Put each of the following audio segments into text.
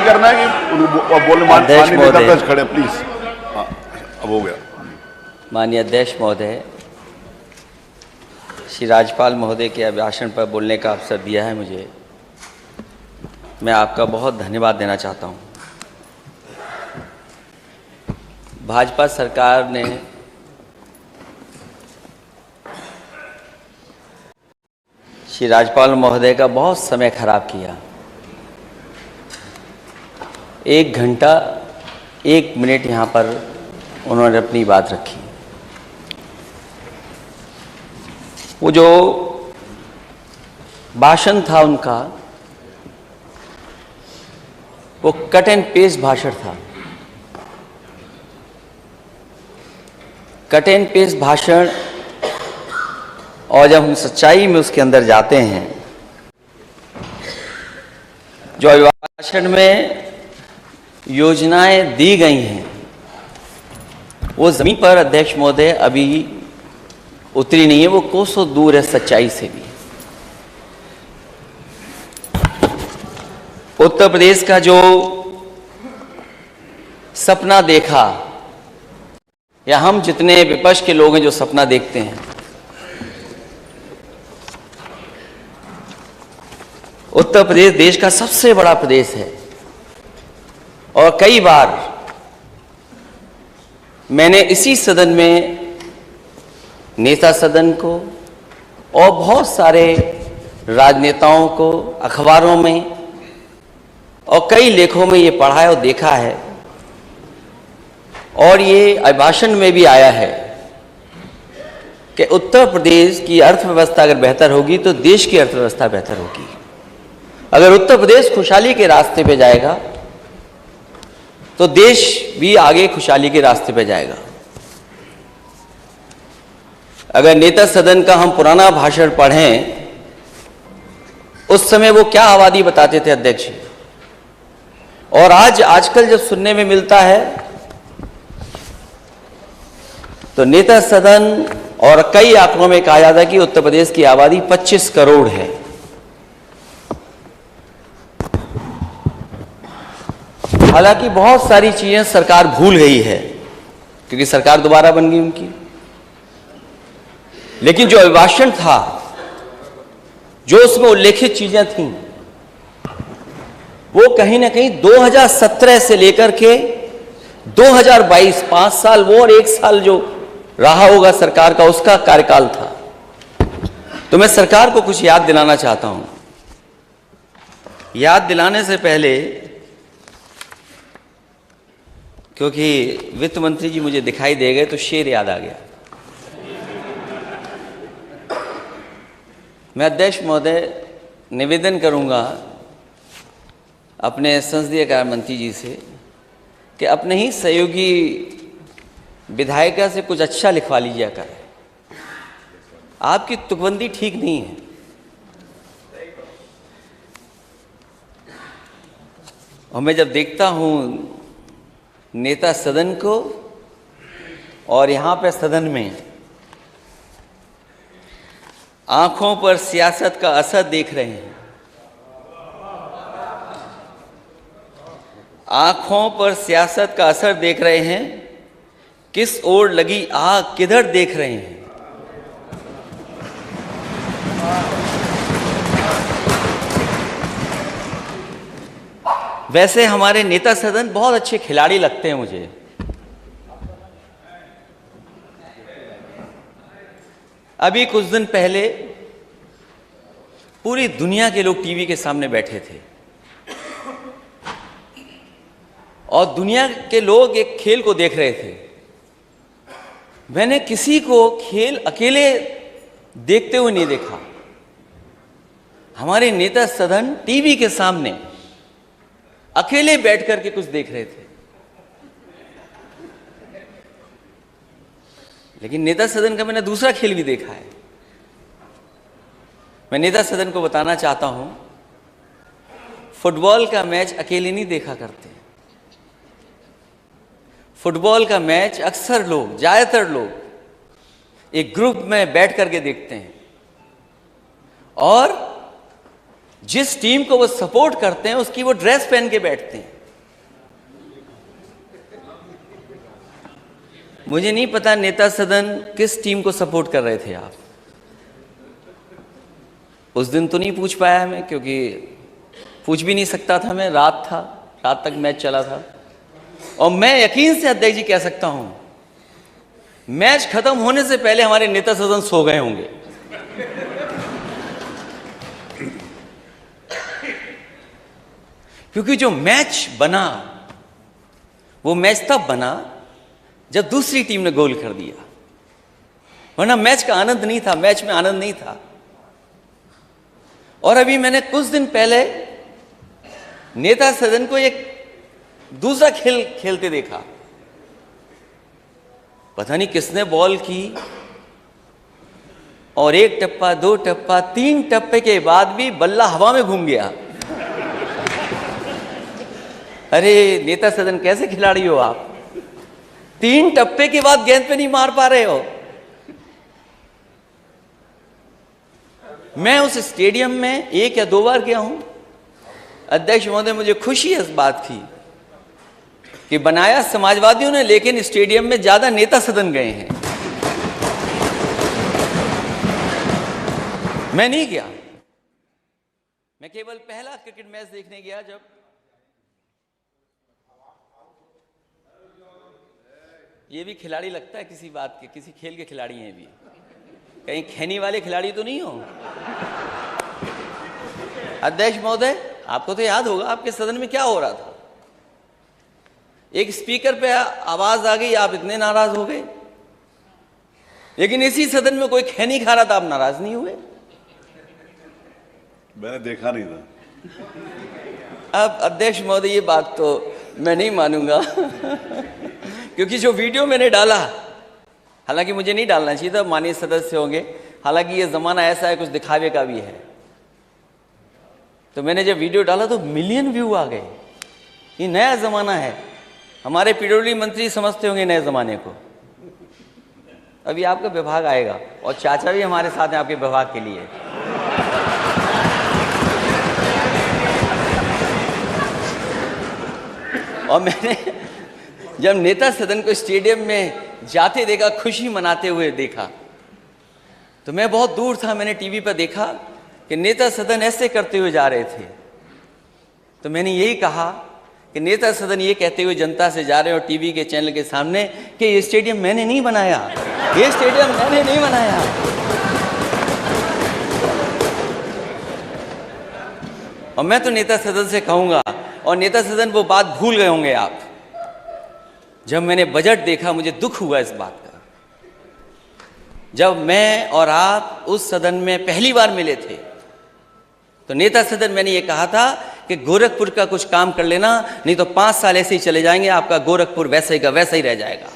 करना है कि बोलने माननीय नेता प्रतिपक्ष खड़े प्लीज। हाँ, अब हो गया। माननीय अध्यक्ष महोदय, श्री राज्यपाल महोदय के अभिभाषण पर बोलने का अवसर दिया है मुझे, मैं आपका बहुत धन्यवाद देना चाहता हूँ। भाजपा सरकार ने श्री राज्यपाल महोदय का बहुत समय खराब किया। 1 घंटा 1 मिनट यहाँ पर उन्होंने अपनी बात रखी। वो जो भाषण था उनका, वो कट एंड पेस्ट भाषण था। कट एंड पेस्ट भाषण, और जब हम सच्चाई में उसके अंदर जाते हैं, जो अभिभाषण में योजनाएं दी गई हैं वो जमीन पर अध्यक्ष महोदय अभी उतरी नहीं है, वो कोसों दूर है सच्चाई से भी। उत्तर प्रदेश का जो सपना देखा, या हम जितने विपक्ष के लोग हैं जो सपना देखते हैं, उत्तर प्रदेश देश का सबसे बड़ा प्रदेश है। और कई बार मैंने इसी सदन में नेता सदन को और बहुत सारे राजनेताओं को अखबारों में और कई लेखों में ये पढ़ा है और देखा है, और ये अभिभाषण में भी आया है कि उत्तर प्रदेश की अर्थव्यवस्था अगर बेहतर होगी तो देश की अर्थव्यवस्था बेहतर होगी। अगर उत्तर प्रदेश खुशहाली के रास्ते पे जाएगा तो देश भी आगे खुशहाली के रास्ते पे जाएगा। अगर नेता सदन का हम पुराना भाषण पढ़ें, उस समय वो क्या आबादी बताते थे अध्यक्ष, और आजकल जब सुनने में मिलता है तो नेता सदन और कई आंकड़ों में कहा जाता है कि उत्तर प्रदेश की आबादी 25 करोड़ है। हालांकि बहुत सारी चीजें सरकार भूल गई है क्योंकि सरकार दोबारा बन गई उनकी, लेकिन जो अभिभाषण था, जो उसमें उल्लेखित चीजें थीं, वो कहीं ना कहीं 2017 से लेकर के 2022 5 साल वो और 1 साल जो रहा होगा सरकार का, उसका कार्यकाल था। तो मैं सरकार को कुछ याद दिलाना चाहता हूं। याद दिलाने से पहले, क्योंकि वित्त मंत्री जी मुझे दिखाई दे गए तो शेर याद आ गया। मैं अध्यक्ष महोदय निवेदन करूंगा अपने संसदीय कार्य मंत्री जी से कि अपने ही सहयोगी विधायिका से कुछ अच्छा लिखवा लीजिए कर। आपकी तुकबंदी ठीक नहीं है। और मैं जब देखता हूं नेता सदन को और यहां पे सदन में आंखों पर सियासत का असर देख रहे हैं, आंखों पर सियासत का असर देख रहे हैं, किस ओर लगी आग किधर देख रहे हैं। वैसे हमारे नेता सदन बहुत अच्छे खिलाड़ी लगते हैं मुझे। अभी कुछ दिन पहले पूरी दुनिया के लोग टीवी के सामने बैठे थे और दुनिया के लोग एक खेल को देख रहे थे। मैंने किसी को खेल अकेले देखते हुए नहीं देखा। हमारे नेता सदन टीवी के सामने अकेले बैठ करके कुछ देख रहे थे। लेकिन नेता सदन का मैंने दूसरा खेल भी देखा है। मैं नेता सदन को बताना चाहता हूं, फुटबॉल का मैच अकेले नहीं देखा करते। फुटबॉल का मैच अक्सर लोग, ज्यादातर लोग एक ग्रुप में बैठ करके देखते हैं, और जिस टीम को वो सपोर्ट करते हैं उसकी वो ड्रेस पहन के बैठते हैं। मुझे नहीं पता नेता सदन किस टीम को सपोर्ट कर रहे थे आप। उस दिन तो नहीं पूछ पाया मैं, क्योंकि पूछ भी नहीं सकता था मैं, रात तक मैच चला था। और मैं यकीन से अध्यक्ष जी कह सकता हूं, मैच खत्म होने से पहले हमारे नेता सदन सो गए होंगे। क्योंकि जो मैच बना, वो मैच तब बना जब दूसरी टीम ने गोल कर दिया, वरना मैच का आनंद नहीं था, मैच में आनंद नहीं था। और अभी मैंने कुछ दिन पहले नेता सदन को एक दूसरा खेल खेलते देखा। पता नहीं किसने बॉल की और 1 टप्पा 2 टप्पा 3 टप्पे के बाद भी बल्ला हवा में घूम गया। अरे नेता सदन कैसे खिलाड़ी हो आप? 3 टप्पे के बाद गेंद पे नहीं मार पा रहे हो। मैं उस स्टेडियम में 1 या 2 बार गया हूं। अध्यक्ष महोदय, मुझे खुशी है इस बात की कि बनाया समाजवादियों ने, लेकिन स्टेडियम में ज्यादा नेता सदन गए हैं। मैं नहीं गया, मैं केवल पहला क्रिकेट मैच देखने गया जब ये भी खिलाड़ी लगता है किसी बात के, किसी खेल के खिलाड़ी हैं भी, कहीं खैनी वाले खिलाड़ी तो नहीं हो। अध्यक्ष महोदय, आपको तो याद होगा आपके सदन में क्या हो रहा था। एक स्पीकर पे आवाज आ गई, आप इतने नाराज हो गए, लेकिन इसी सदन में कोई खैनी खा रहा था, आप नाराज नहीं हुए। मैंने देखा नहीं था। अब अध्यक्ष महोदय, ये बात तो मैं नहीं मानूंगा क्योंकि जो वीडियो मैंने डाला, हालांकि मुझे नहीं डालना चाहिए था, माननीय सदस्य होंगे, हालांकि ये जमाना ऐसा है कुछ दिखावे का भी है, तो मैंने जब वीडियो डाला तो मिलियन व्यू आ गए। ये नया जमाना है, हमारे पीडब्ल्यूडी मंत्री समझते होंगे नए जमाने को। अभी आपका विभाग आएगा और चाचा भी हमारे साथ हैं आपके विभाग के लिए। और मैंने जब नेता सदन को स्टेडियम में जाते देखा, खुशी मनाते हुए देखा, तो मैं बहुत दूर था, मैंने टीवी पर देखा कि नेता सदन ऐसे करते हुए जा रहे थे। तो मैंने यही कहा कि नेता सदन ये कहते हुए जनता से जा रहे हो टीवी के चैनल के सामने कि ये स्टेडियम मैंने नहीं बनाया, ये स्टेडियम मैंने नहीं बनाया। और मैं तो नेता सदन से कहूंगा, और नेता सदन वो बात भूल गए होंगे आप, जब मैंने बजट देखा मुझे दुख हुआ इस बात का। जब मैं और आप उस सदन में पहली बार मिले थे तो नेता सदन मैंने ये कहा था कि गोरखपुर का कुछ काम कर लेना, नहीं तो 5 साल ऐसे ही चले जाएंगे, आपका गोरखपुर वैसा ही का वैसा ही रह जाएगा।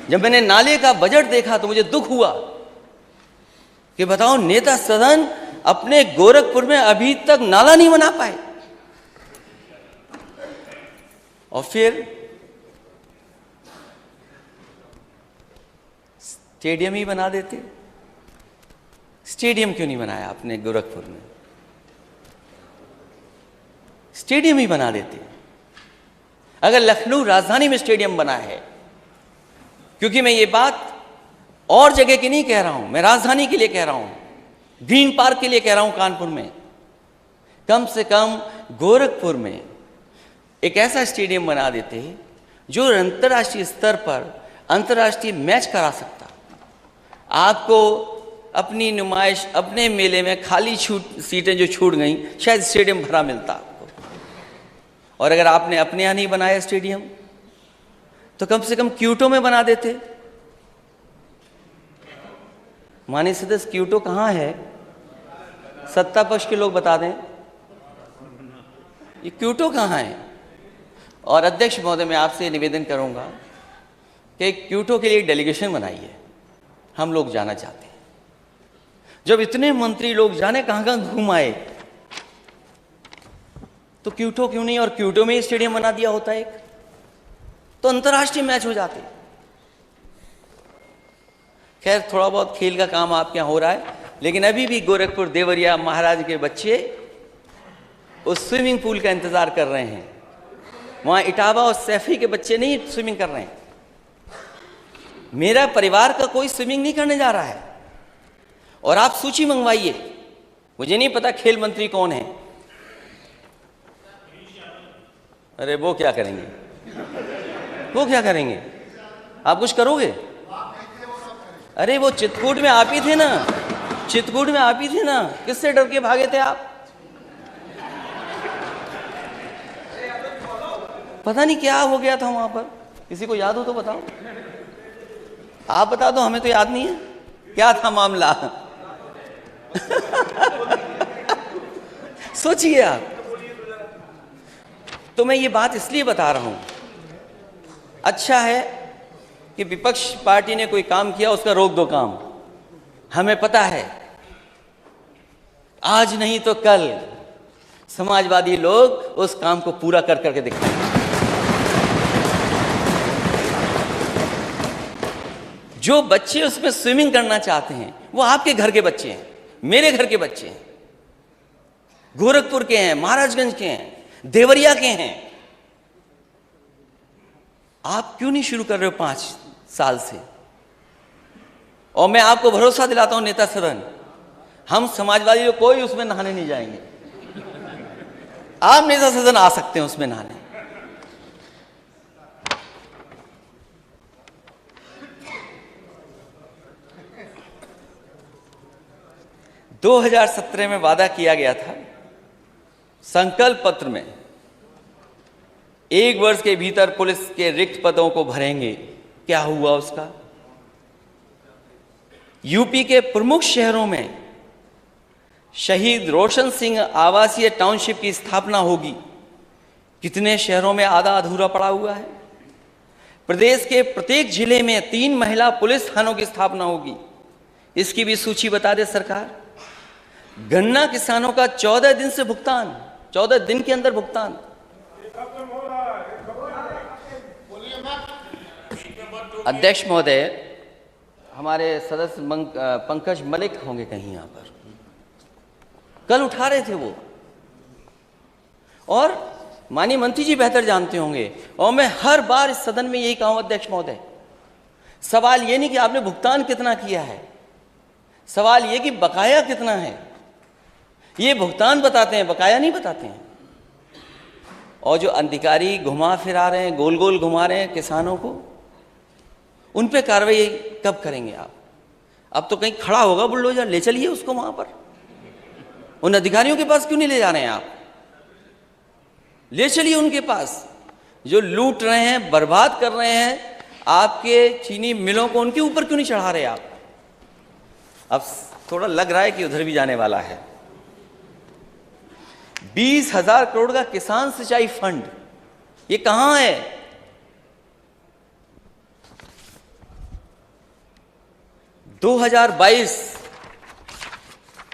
जब मैंने नाले का बजट देखा तो मुझे दुख हुआ कि बताओ नेता सदन अपने गोरखपुर में अभी तक नाला नहीं बना पाए, और फिर स्टेडियम ही बना देते। स्टेडियम क्यों नहीं बनाया आपने गोरखपुर में? स्टेडियम ही बना देते। अगर लखनऊ राजधानी में स्टेडियम बना है, क्योंकि मैं ये बात और जगह की नहीं कह रहा हूं, मैं राजधानी के लिए कह रहा हूं, ग्रीन पार्क के लिए कह रहा हूं, कानपुर में कम से कम गोरखपुर में एक ऐसा स्टेडियम बना देते जो अंतर्राष्ट्रीय स्तर पर अंतर्राष्ट्रीय मैच करा सकता। आपको अपनी नुमाइश, अपने मेले में खाली सीटें जो छूट गई, शायद स्टेडियम भरा मिलता आपको। और अगर आपने अपने यहाँ नहीं बनाया स्टेडियम तो कम से कम क्यूटो में बना देते। माननीय सदस्य, क्यूटो कहाँ है? सत्ता पक्ष के लोग बता दें, ये क्यूटो कहाँ है? और अध्यक्ष महोदय, मैं आपसे निवेदन करूंगा कि क्यूटो के लिए एक डेलीगेशन बनाइए, हम लोग जाना चाहते हैं। जब इतने मंत्री लोग जाने कहां कहां घूम आए, तो क्यूटो क्यों नहीं? और क्यूटो में ही स्टेडियम बना दिया होता एक, तो अंतर्राष्ट्रीय मैच हो जाते। खैर, थोड़ा बहुत खेल का काम आपके यहाँ हो रहा है, लेकिन अभी भी गोरखपुर देवरिया महाराज के बच्चे उस स्विमिंग पूल का इंतजार कर रहे हैं। वहां इटावा और सैफी के बच्चे नहीं स्विमिंग कर रहे हैं। मेरा परिवार का कोई स्विमिंग नहीं करने जा रहा है। और आप सूची मंगवाइए, मुझे नहीं पता खेल मंत्री कौन है। अरे वो क्या करेंगे, वो क्या करेंगे? आप कुछ करोगे? अरे वो चित्रकूट में आप ही थे ना, चित्रकूट में आप ही थे ना, किससे डर के भागे थे आप? पता नहीं क्या हो गया था वहां पर, किसी को याद हो तो बताओ। आप बता दो, हमें तो याद नहीं है क्या था मामला। सोचिए आप। तो मैं ये बात इसलिए बता रहा हूं, अच्छा है कि विपक्ष पार्टी ने कोई काम किया, उसका रोक दो काम। हमें पता है आज नहीं तो कल समाजवादी लोग उस काम को पूरा कर करके दिखाएंगे। जो बच्चे उसमें स्विमिंग करना चाहते हैं वो आपके घर के बच्चे हैं, मेरे घर के बच्चे हैं, गोरखपुर के हैं, महाराजगंज के हैं, देवरिया के हैं। आप क्यों नहीं शुरू कर रहे हो 5 साल से? और मैं आपको भरोसा दिलाता हूं नेता सदन, हम समाजवादी लोग कोई उसमें नहाने नहीं जाएंगे। आप नेता सदन आ सकते हैं उसमें नहाने। दो 2017 में वादा किया गया था, संकल्प पत्र में 1 वर्ष के भीतर पुलिस के रिक्त पदों को भरेंगे। क्या हुआ उसका? यूपी के प्रमुख शहरों में शहीद रोशन सिंह आवासीय टाउनशिप की स्थापना होगी। कितने शहरों में आधा अधूरा पड़ा हुआ है? प्रदेश के प्रत्येक जिले में 3 महिला पुलिस थानों की स्थापना होगी। इसकी भी सूची बता दे सरकार। गन्ना किसानों का 14 दिन से भुगतान, 14 दिन के अंदर भुगतान। अध्यक्ष महोदय, हमारे सदस्य पंकज मलिक होंगे कहीं यहां पर, कल उठा रहे थे वो, और माननीय मंत्री जी बेहतर जानते होंगे, और मैं हर बार इस सदन में यही कहूं अध्यक्ष महोदय, सवाल ये नहीं कि आपने भुगतान कितना किया है, सवाल ये कि बकाया कितना है। ये भुगतान बताते हैं, बकाया नहीं बताते हैं। और जो अधिकारी घुमा फिरा रहे हैं, गोल गोल घुमा रहे हैं किसानों को, उन पे कार्रवाई कब करेंगे आप? अब तो कहीं खड़ा होगा बुलडोजर, ले चलिए उसको वहां पर। उन अधिकारियों के पास क्यों नहीं ले जा रहे हैं आप? ले चलिए उनके पास, जो लूट रहे हैं, बर्बाद कर रहे हैं आपके चीनी मिलों को, उनके ऊपर क्यों नहीं चढ़ा रहे आप? अब थोड़ा लग रहा है कि उधर भी जाने वाला है। 20,000 करोड़ का किसान सिंचाई फंड, ये कहां है? दो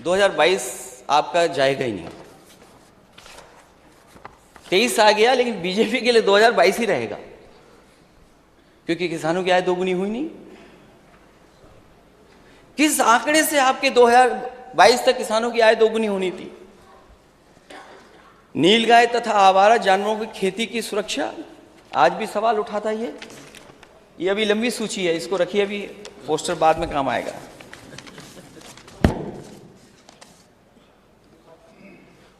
2022 आपका जाएगा ही नहीं। 23 आ गया, लेकिन बीजेपी के लिए 2022 ही रहेगा, क्योंकि किसानों की आय दोगुनी हुई नहीं। किस आंकड़े से आपके 2022 तक किसानों की आय दोगुनी होनी थी? नीलगाय तथा आवारा जानवरों की खेती की सुरक्षा, आज भी सवाल उठाता ये अभी लंबी सूची है, इसको रखिए, अभी पोस्टर बाद में काम आएगा।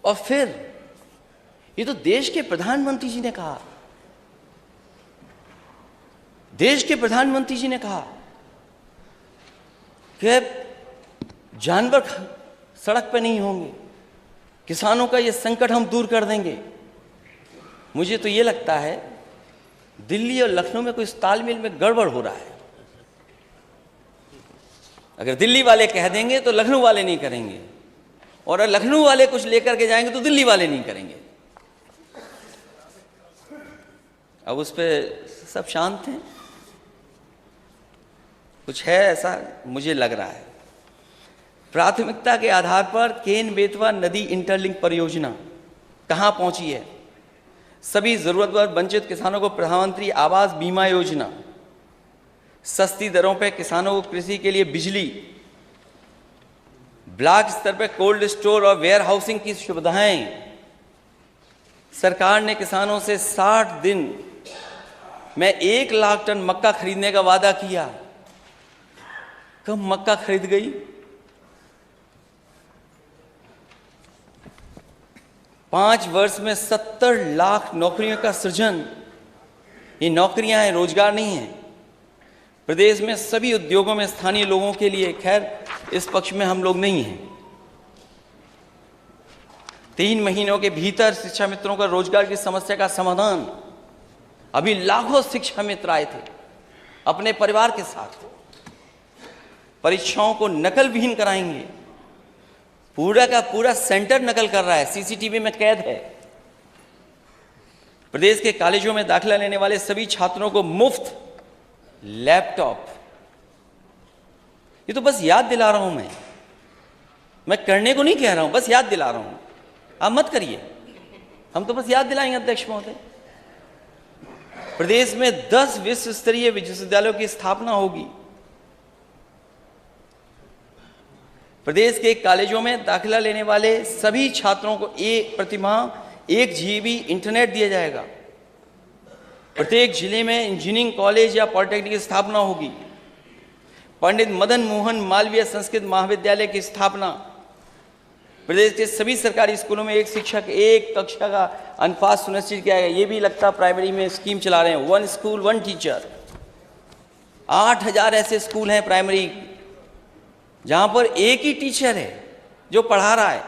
और फिर ये तो देश के प्रधानमंत्री जी ने कहा, देश के प्रधानमंत्री जी ने कहा कि जानवर सड़क पे नहीं होंगे, किसानों का ये संकट हम दूर कर देंगे। मुझे तो ये लगता है दिल्ली और लखनऊ में कोई तालमेल में गड़बड़ हो रहा है। अगर दिल्ली वाले कह देंगे तो लखनऊ वाले नहीं करेंगे, और अगर लखनऊ वाले कुछ लेकर के जाएंगे तो दिल्ली वाले नहीं करेंगे। अब उस पर सब शांत हैं, कुछ है ऐसा मुझे लग रहा है। प्राथमिकता के आधार पर केन बेतवा नदी इंटरलिंक परियोजना कहां पहुंची है? सभी जरूरतमंद वंचित किसानों को प्रधानमंत्री आवास बीमा योजना, सस्ती दरों पर किसानों को कृषि के लिए बिजली, ब्लॉक स्तर पर कोल्ड स्टोर और वेयर हाउसिंग की सुविधाएं। सरकार ने किसानों से 60 दिन में 1 लाख टन मक्का खरीदने का वादा किया। कब मक्का खरीद गई? 5 वर्ष में 70 लाख नौकरियों का सृजन। ये नौकरियां हैं, रोजगार नहीं है। प्रदेश में सभी उद्योगों में स्थानीय लोगों के लिए, खैर इस पक्ष में हम लोग नहीं हैं। 3 महीनों के भीतर शिक्षा मित्रों का रोजगार की समस्या का समाधान। अभी लाखों शिक्षा मित्र आए थे अपने परिवार के साथ। परीक्षाओं को नकल विहीन कराएंगे। पूरा का पूरा सेंटर नकल कर रहा है, सीसीटीवी में कैद है। प्रदेश के कॉलेजों में दाखिला लेने वाले सभी छात्रों को मुफ्त लैपटॉप। ये तो बस याद दिला रहा हूं मैं करने को नहीं कह रहा हूं, बस याद दिला रहा हूं। आप मत करिए, हम तो बस याद दिलाएंगे अध्यक्ष महोदय। प्रदेश में 10 विश्व स्तरीय विश्वविद्यालयों की स्थापना होगी। प्रदेश के कॉलेजों में दाखिला लेने वाले सभी छात्रों को प्रतिमाह 1 GB इंटरनेट दिया जाएगा। प्रत्येक जिले में इंजीनियरिंग कॉलेज या पॉलिटेक्निक की स्थापना होगी। पंडित मदन मोहन मालवीय संस्कृत महाविद्यालय की स्थापना। प्रदेश के सभी सरकारी स्कूलों में 1 शिक्षक 1 कक्षा का अनुपात सुनिश्चित किया गया। ये भी लगता प्राइमरी में स्कीम चला रहे हैं, 1 स्कूल 1 टीचर। 8000 ऐसे स्कूल हैं प्राइमरी जहां पर एक ही टीचर है जो पढ़ा रहा है।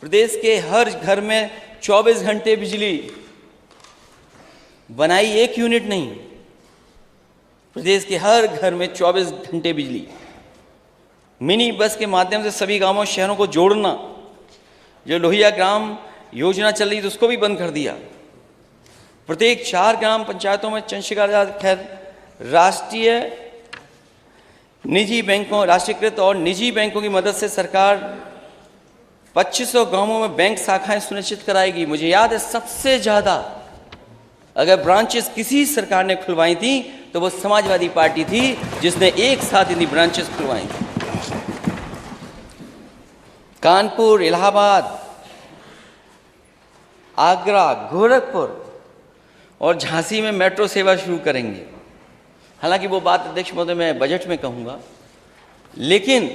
प्रदेश के हर घर में 24 घंटे बिजली बनाई, 1 यूनिट नहीं। प्रदेश के हर घर में 24 घंटे बिजली। मिनी बस के माध्यम से सभी गांवों शहरों को जोड़ना। जो लोहिया ग्राम योजना चल रही थी उसको भी बंद कर दिया। प्रत्येक 4 ग्राम पंचायतों में चंद्रशेखर, खैर राष्ट्रीय निजी बैंकों, राष्ट्रीयकृत और निजी बैंकों की मदद से सरकार 2500 गांवों में बैंक शाखाएं सुनिश्चित कराएगी। मुझे याद है सबसे ज्यादा अगर ब्रांचेस किसी सरकार ने खुलवाई थी तो वो समाजवादी पार्टी थी, जिसने एक साथ इतनी ब्रांचेस खुलवाई थी। कानपुर, इलाहाबाद, आगरा, गोरखपुर और झांसी में मेट्रो सेवा शुरू करेंगे। हालांकि वो बात अध्यक्ष महोदय मैं बजट में कहूंगा, लेकिन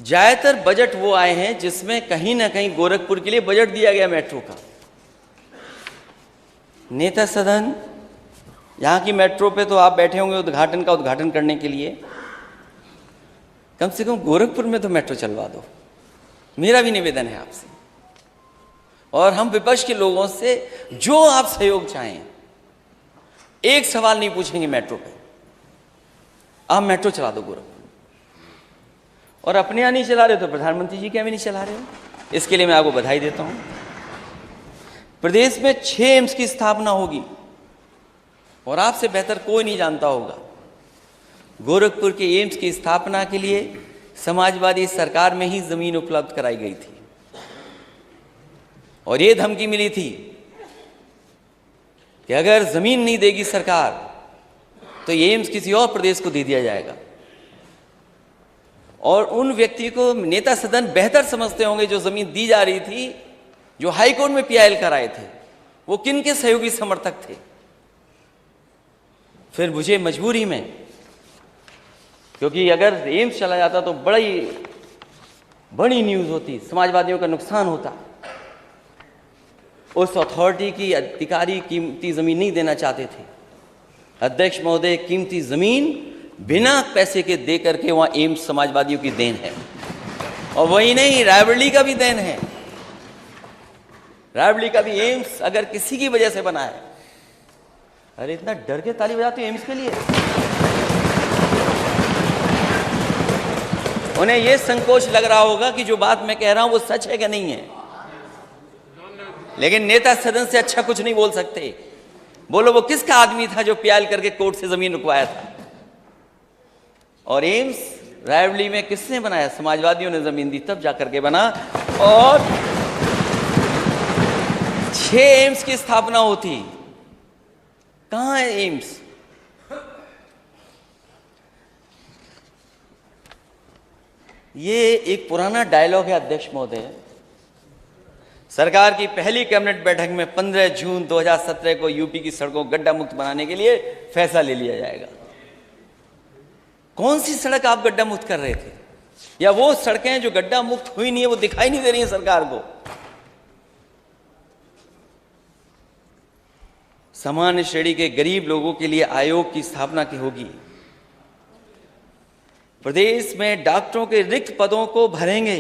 ज्यादातर बजट वो आए हैं जिसमें कहीं ना कहीं गोरखपुर के लिए बजट दिया गया मेट्रो का। नेता सदन, यहां की मेट्रो पे तो आप बैठे होंगे उद्घाटन करने के लिए। कम से कम गोरखपुर में तो मेट्रो चलवा दो, मेरा भी निवेदन है आपसे। और हम विपक्ष के लोगों से जो आप सहयोग चाहें, एक सवाल नहीं पूछेंगे मेट्रो पे, आप मेट्रो चला दो गोरखपुर। और अपने यहाँ नहीं चला रहे तो प्रधानमंत्री जी क्या भी नहीं चला रहे हो, इसके लिए मैं आपको बधाई देता हूं। प्रदेश में 6 एम्स की स्थापना होगी और आपसे बेहतर कोई नहीं जानता होगा। गोरखपुर के एम्स की स्थापना के लिए समाजवादी सरकार में ही जमीन उपलब्ध कराई गई थी और ये धमकी मिली थी कि अगर जमीन नहीं देगी सरकार तो ये एम्स किसी और प्रदेश को दे दिया जाएगा। और उन व्यक्ति को नेता सदन बेहतर समझते होंगे जो जमीन दी जा रही थी, जो हाई कोर्ट में PIL कराए थे, वो किन के सहयोगी समर्थक थे। फिर मुझे मजबूरी में, क्योंकि अगर एम्स चला जाता तो बड़ी न्यूज होती, समाजवादियों का नुकसान होता। उस अथॉरिटी की अधिकारी कीमती जमीन नहीं देना चाहते थे। अध्यक्ष महोदय, कीमती जमीन बिना पैसे के दे करके वहां एम्स समाजवादियों की देन है। और वही नहीं, रायबरेली का भी देन है। रायबरेली का भी एम्स अगर किसी की वजह से बना है, अरे इतना डर के ताली बजाते हो एम्स के लिए। उन्हें यह संकोच लग रहा होगा कि जो बात मैं कह रहा हूं वो सच है कि नहीं है, लेकिन नेता सदन से अच्छा कुछ नहीं बोल सकते। बोलो वो किसका आदमी था जो PIL करके कोर्ट से जमीन रुकवाया था। और एम्स रायबरेली में किसने बनाया? समाजवादियों ने जमीन दी तब जाकर के बना। और 6 एम्स की स्थापना होती, कहां है एम्स? ये एक पुराना डायलॉग है अध्यक्ष महोदय। सरकार की पहली कैबिनेट बैठक में 15 जून 2017 को यूपी की सड़कों को गड्ढा मुक्त बनाने के लिए फैसला ले लिया जाएगा। कौन सी सड़क आप गड्ढा मुक्त कर रहे थे? या वो सड़कें जो गड्ढा मुक्त हुई नहीं है वो दिखाई नहीं दे रही है सरकार को? सामान्य श्रेणी के गरीब लोगों के लिए आयोग की स्थापना की होगी। प्रदेश में डॉक्टरों के रिक्त पदों को भरेंगे।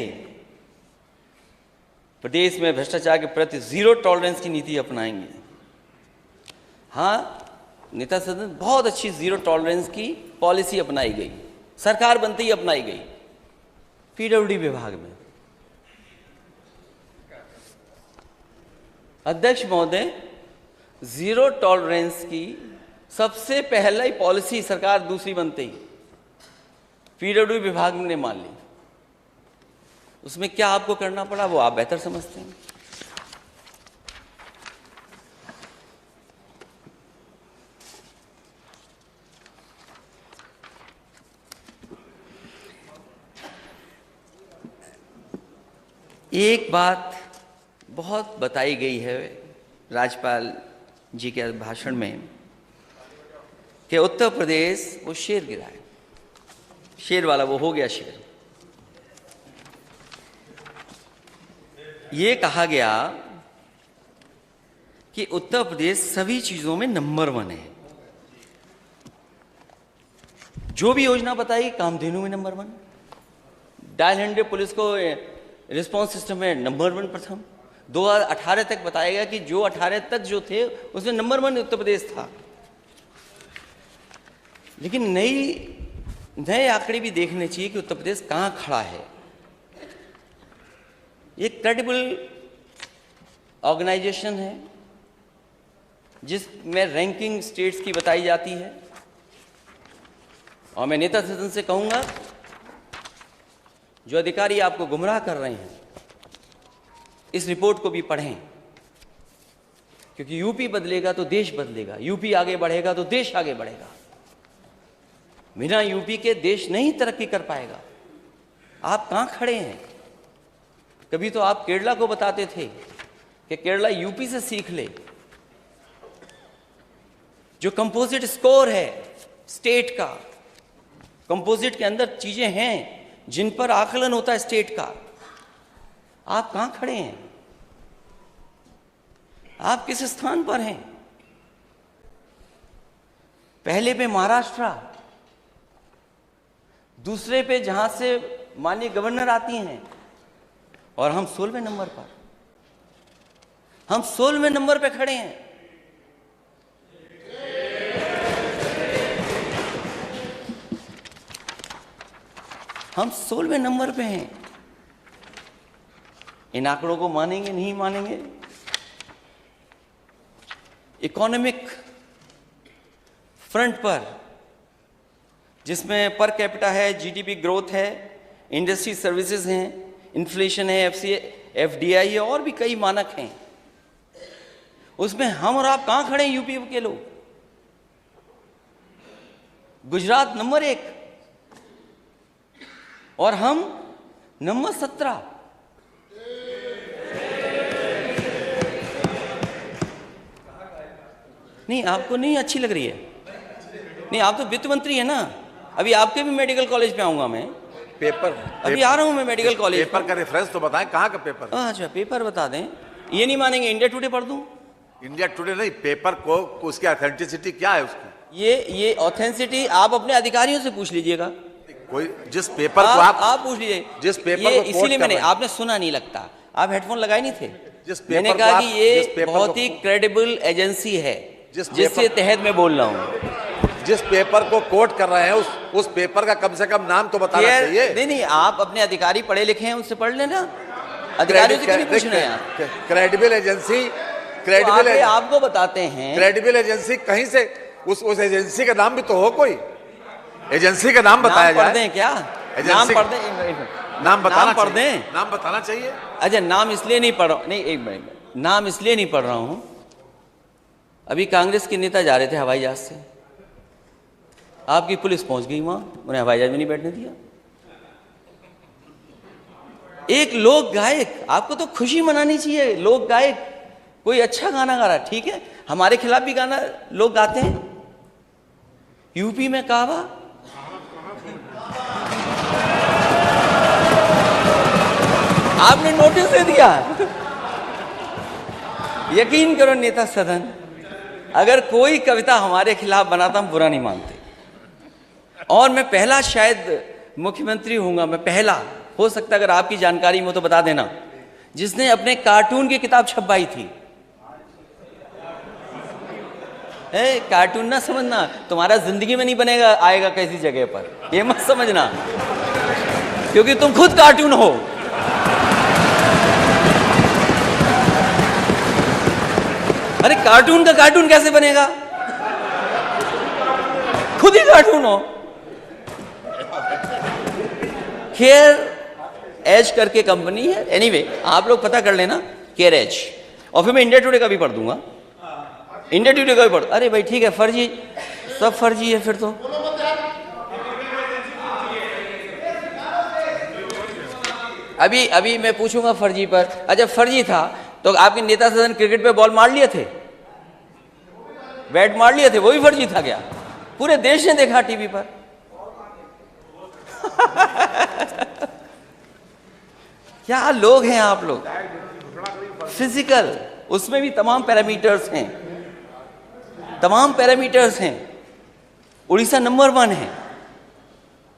प्रदेश में भ्रष्टाचार के प्रति जीरो टॉलरेंस की नीति अपनाएंगे। हाँ, नेता सदन बहुत अच्छी जीरो टॉलरेंस की पॉलिसी अपनाई गई, सरकार बनते ही अपनाई गई पीडब्ल्यूडी विभाग में। अध्यक्ष महोदय, जीरो टॉलरेंस की सबसे पहले ही पॉलिसी सरकार दूसरी बनते ही पीडब्ल्यूडी विभाग ने मान ली। उसमें क्या आपको करना पड़ा वो आप बेहतर समझते हैं। एक बात बहुत बताई गई है राज्यपाल जी के भाषण में कि उत्तर प्रदेश वो शेर गिरा है, शेर वाला वो हो गया शेर। ये कहा गया कि उत्तर प्रदेश सभी चीजों में नंबर 1 है। जो भी योजना बताई, कामधेनु में नंबर 1, डायल 100 पुलिस को रिस्पांस सिस्टम में नंबर 1 प्रथम। 2018 तक बताया गया कि जो 18 तक जो थे उसमें नंबर 1 उत्तर प्रदेश था। लेकिन नए आंकड़े भी देखने चाहिए कि उत्तर प्रदेश कहां खड़ा है। ये क्रेडिबल ऑर्गेनाइजेशन है जिसमें रैंकिंग स्टेट्स की बताई जाती है। और मैं नेता सदन से कहूंगा, जो अधिकारी आपको गुमराह कर रहे हैं, इस रिपोर्ट को भी पढ़ें, क्योंकि यूपी बदलेगा तो देश बदलेगा, यूपी आगे बढ़ेगा तो देश आगे बढ़ेगा। बिना यूपी के देश नहीं तरक्की कर पाएगा। आप कहां खड़े हैं? कभी तो आप केरला को बताते थे कि केरला यूपी से सीख ले। जो कंपोजिट स्कोर है स्टेट का, कंपोजिट के अंदर चीजें हैं जिन पर आकलन होता है स्टेट का। आप कहां खड़े हैं? आप किस स्थान पर हैं? पहले पे महाराष्ट्र, दूसरे पे जहां से माननीय गवर्नर आती हैं, और हम 16वें नंबर पर, हम 16वें नंबर पे खड़े हैं। हम 16वें नंबर पे हैं। इन आंकड़ों को मानेंगे नहीं मानेंगे? इकोनॉमिक फ्रंट पर, जिसमें पर कैपिटा है, जीडीपी ग्रोथ है, इंडस्ट्री सर्विसेज हैं, इन्फ्लेशन है, एफडीआई है, और भी कई मानक हैं, उसमें हम और आप कहां खड़े हैं? यूपी के लोग। गुजरात नंबर 1 और हम नंबर 17। नहीं, आपको नहीं अच्छी लग रही है? नहीं, आप तो वित्त मंत्री है ना। अभी आपके भी मेडिकल कॉलेज पे आऊंगा मैं। पेपर अभी आ रहा हूं मैं मेडिकल कॉलेज। पेपर का रेफरेंस तो बताएं, कहाँ का पेपर? अच्छा, पेपर बता दें। ये नहीं मानेंगे, इंडिया टुडे पढ़ दूं? इंडिया टुडे नहीं, पेपर को उसकी ऑथेंटिसिटी क्या है उसकी? ये ऑथेंटिसिटी आप अपने अधिकारियों से पूछ लीजिएगा। कोई जिस पेपर को आप पूछ लीजिए। जिस पेपर को इसीलिए मैंने, आपने सुना नहीं लगता, आप हेडफोन लगाए नहीं थे। मैंने को कहा कि ये बहुत ही क्रेडिबल एजेंसी है जिसके तहत मैं बोल रहा हूँ। जिस पेपर को कोट कर रहे हैं उस पेपर का कम से कम नाम तो बताना चाहिए। नहीं, आप अपने अधिकारी पढ़े लिखे हैं, उनसे पढ़ लेना। अधिकारियों से क्यों पूछ रहे हैं आप? क्रेडिबल एजेंसी, आपको बताते हैं। क्रेडिबल एजेंसी कहीं से, उस एजेंसी का नाम भी तो हो, कोई एजेंसी का नाम बताया जाए। पढ़ दें क्या? नाम पढ़ दें, नाम बताना पढ़ दें। नाम बताना चाहिए। अच्छा, नाम इसलिए नहीं पढ़ रहा, नहीं एक मिनट, नाम इसलिए नहीं पढ़ रहा हूं, अभी कांग्रेस के नेता जा रहे थे हवाई जहाज से, आपकी पुलिस पहुंच गई वहां, उन्हें हवाई जहाज में नहीं बैठने दिया। एक लोक गायक, आपको तो खुशी मनानी चाहिए। लोक गायक कोई अच्छा गाना गा रहा है, ठीक है, हमारे खिलाफ भी गाना लोग गाते हैं। यूपी में कहवा, आपने नोटिस दे दिया। यकीन करो नेता सदन, अगर कोई कविता हमारे खिलाफ बनाता हम बुरा नहीं मानते। और मैं पहला शायद मुख्यमंत्री हूंगा, मैं पहला, हो सकता है अगर आपकी जानकारी में हो तो बता देना, जिसने अपने कार्टून की किताब छपवाई थी। कार्टून ना समझना, तुम्हारा जिंदगी में नहीं बनेगा, आएगा कैसी जगह पर, ये मत समझना, क्योंकि तुम खुद कार्टून हो। अरे कार्टून का कार्टून कैसे बनेगा, खुद ही कार्टून हो। केयर एज करके कंपनी है, एनीवे आप लोग पता कर लेना, केयर एज। और फिर मैं इंडिया टुडे का भी पढ़ दूंगा, इंडिया टुडे का भी पढ़। अरे भाई ठीक है, फर्जी, सब फर्जी है फिर तो। अभी मैं पूछूंगा फर्जी पर। अच्छा फर्जी था तो आपके नेता सदन क्रिकेट पे बॉल मार लिए थे, बैट मार लिए थे, वो भी फर्जी था क्या? पूरे देश ने देखा टीवी पर। क्या लोग हैं आप लोग। फिजिकल, उसमें भी तमाम पैरामीटर्स हैं, तमाम पैरामीटर्स हैं। उड़ीसा नंबर 1 है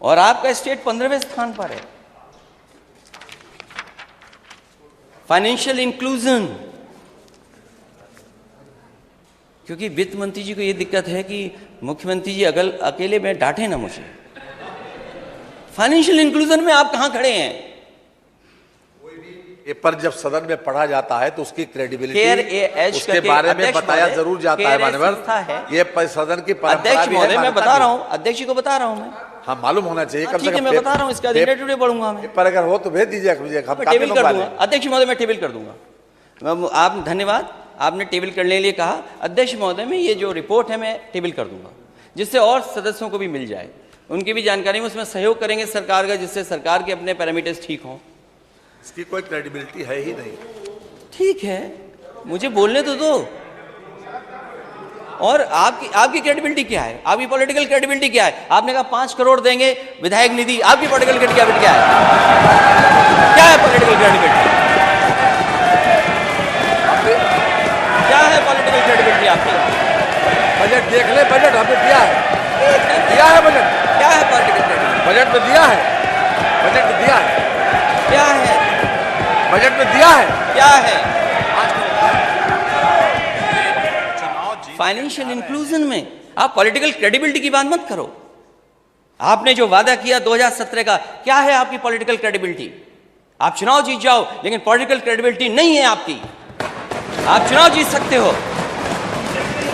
और आपका स्टेट 15वें स्थान पर है। फाइनेंशियल इंक्लूजन, क्योंकि वित्त मंत्री जी को यह दिक्कत है कि मुख्यमंत्री जी अकेले में डांटे ना मुझे। फाइनेंशियल इंक्लूजन में आप कहां खड़े हैं? ये पर जब सदन में पढ़ा जाता है तो उसकी क्रेडिबिलिटी उसके बारे में बताया जरूर जाता है मानवर। ये सदन की अध्यक्ष महोदय मैं बता रहा हूं, अध्यक्ष जी को बता रहा हूं मैं। हाँ मालूम होना चाहिए, कम से कम मैं बता रहा हूं, इसका इंडिया टुडे पढ़ूंगा मैं। पर अगर हो तो भेज दीजिए मुझे, हम टेबल कर दूंगा। अध्यक्ष महोदय मैं टेबल कर दूंगा। आप धन्यवाद, आपने टेबल करने के लिए कहा। अध्यक्ष महोदय में ये जो रिपोर्ट है मैं टेबल कर दूंगा, जिससे और सदस्यों को भी मिल जाए, उनकी भी जानकारी में उसमें सहयोग करेंगे सरकार का, जिससे सरकार के अपने पैरामीटर्स ठीक हों। इसकी कोई क्रेडिबिलिटी है ही नहीं। ठीक है, मुझे बोलने तो दो। और आपकी क्रेडिबिलिटी क्या है? आपकी पॉलिटिकल क्रेडिबिलिटी क्या है? आपने कहा 5 करोड़ देंगे विधायक निधि, आपकी पॉलिटिकल क्रेडिबिलिटी क्या है? क्या है पॉलिटिकल क्रेडिबिलिटी? क्या है पॉलिटिकल क्रेडिबिलिटी आपकी? बजट देख ले, बजट हमने दिया है बजट। क्या है पॉलिटिकल क्रेडिबिलिटी? बजट में दिया है, बजट में दिया है। क्या है बजट में दिया है? क्या है? फाइनेंशियल इंक्लूजन में आप पॉलिटिकल क्रेडिबिलिटी की बात मत करो। आपने जो वादा किया 2017 का, क्या है आपकी पॉलिटिकल क्रेडिबिलिटी? आप चुनाव जीत जाओ, लेकिन पॉलिटिकल क्रेडिबिलिटी नहीं है आपकी। आप चुनाव जीत सकते हो,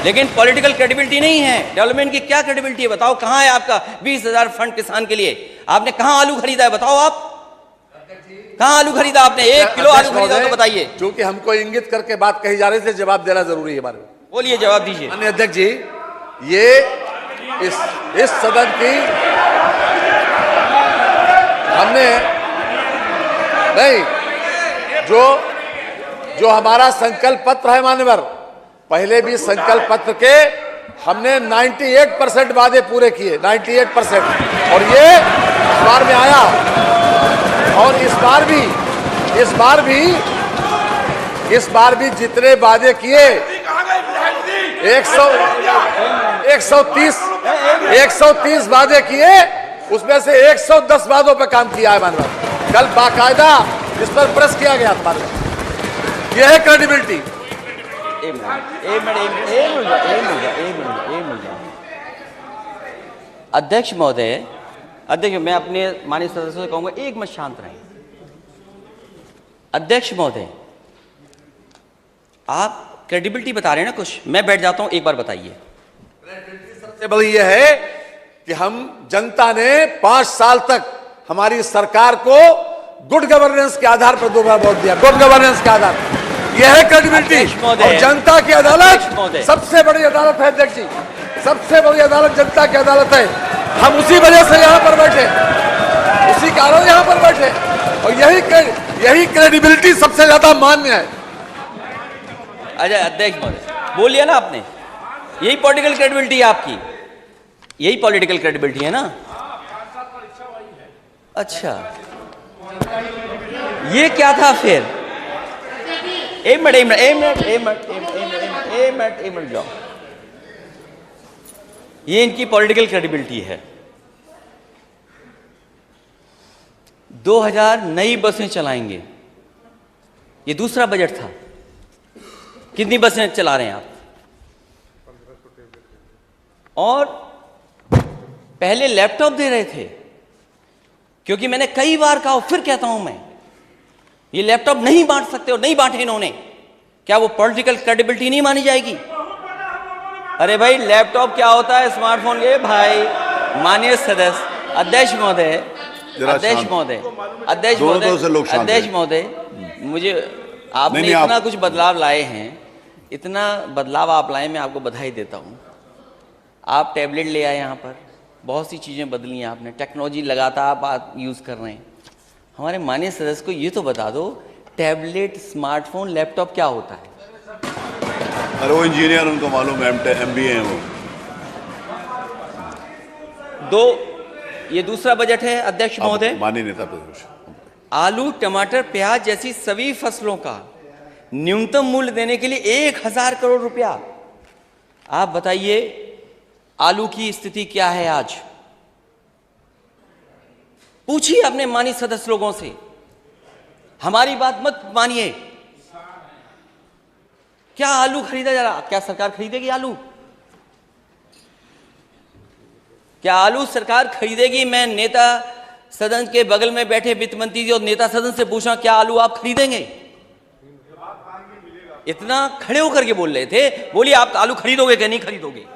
लेकिन पॉलिटिकल क्रेडिबिलिटी नहीं है। डेवलपमेंट की क्या क्रेडिबिलिटी है बताओ? कहां है आपका 20,000 फंड किसान के लिए? आपने कहां आलू खरीदा है बताओ? आप कहां आलू खरीदा आपने? 1 किलो आलू खरीदा तो बताइए। क्योंकि हमको इंगित करके बात कही जा रही है, जवाब देना जरूरी है हमारे। बोलिए, जवाब दीजिए। माननीय अध्यक्ष जी, ये इस सदन की हमने नहीं, जो हमारा संकल्प पत्र है मान्यवर, पहले भी संकल्प पत्र के हमने 98% वादे पूरे किए, 98%। और ये इस बार में आया, और इस बार भी जितने वादे किए 130 वादे किए, उसमें से 110 वादों पर काम किया है माननीय। कल बाकायदा इस पर प्रेस किया गया था। यह है क्रेडिबिलिटी। अध्यक्ष महोदय, अध्यक्ष मैं अपने माननीय सदस्यों से कहूंगा एक मिनट शांत रहें। अध्यक्ष महोदय, आप क्रेडिबिलिटी बता रहे हैं ना कुछ, मैं बैठ जाता हूं, एक बार बताइए। सबसे बड़ी यह है कि हम जनता ने 5 साल तक हमारी सरकार को गुड गवर्नेंस के आधार पर 2 बार वोट दिया, गुड गवर्नेंस के आधार। यह है क्रेडिबिलिटी। और जनता की अदालत सबसे बड़ी अदालत है अध्यक्ष जी, सबसे बड़ी अदालत जनता की अदालत है। हम उसी वजह से यहाँ पर बैठे, इसी कारण यहां पर बैठे, और यही क्रेडिबिलिटी सबसे ज्यादा मान्य है। अच्छा अध्यक्ष महोदय, बोलिए ना आपने, यही पॉलिटिकल क्रेडिबिलिटी है आपकी, यही पॉलिटिकल क्रेडिबिलिटी है ना। अच्छा, ये क्या था फिर? एक मिनट जाओ, ये इनकी पॉलिटिकल क्रेडिबिलिटी है। 2000 नई बसें चलाएंगे, ये दूसरा बजट था। कितनी बसें चला रहे हैं आप? और पहले लैपटॉप दे रहे थे, क्योंकि मैंने कई बार कहा, फिर कहता हूं मैं, ये लैपटॉप नहीं बांट सकते, और नहीं बांटे इन्होंने। क्या वो पॉलिटिकल क्रेडिबिलिटी नहीं मानी जाएगी? अरे भाई, लैपटॉप क्या होता है, स्मार्टफोन के भाई। माननीय सदस्य, अध्यक्ष महोदय, मुझे आपने इतना कुछ बदलाव लाए हैं, इतना बदलाव आप लाए, मैं आपको बधाई देता हूं। आप टैबलेट ले आए यहाँ पर, बहुत सी चीज़ें बदली हैं आपने, टेक्नोलॉजी लगातार आप यूज़ कर रहे हैं। हमारे माननीय सदस्य को ये तो बता दो, टैबलेट, स्मार्टफोन, लैपटॉप क्या होता है? अरे वो इंजीनियर, उनको मालूम है, MBA है वो। ये दूसरा बजट है अध्यक्ष महोदय। माननीय नेता प्रतिपक्ष, आलू, टमाटर, प्याज जैसी सभी फसलों का न्यूनतम मूल्य देने के लिए 1000 करोड़ रुपया। आप बताइए, आलू की स्थिति क्या है आज? पूछिए अपने माननीय सदस्य लोगों से, हमारी बात मत मानिए। क्या आलू खरीदा जा रहा? क्या सरकार खरीदेगी आलू? क्या आलू सरकार खरीदेगी? मैं नेता सदन के बगल में बैठे वित्त मंत्री जी और नेता सदन से पूछा, क्या आलू आप खरीदेंगे? इतना खड़े होकर के बोल रहे थे, बोलिए आप आलू खरीदोगे क्या नहीं खरीदोगे?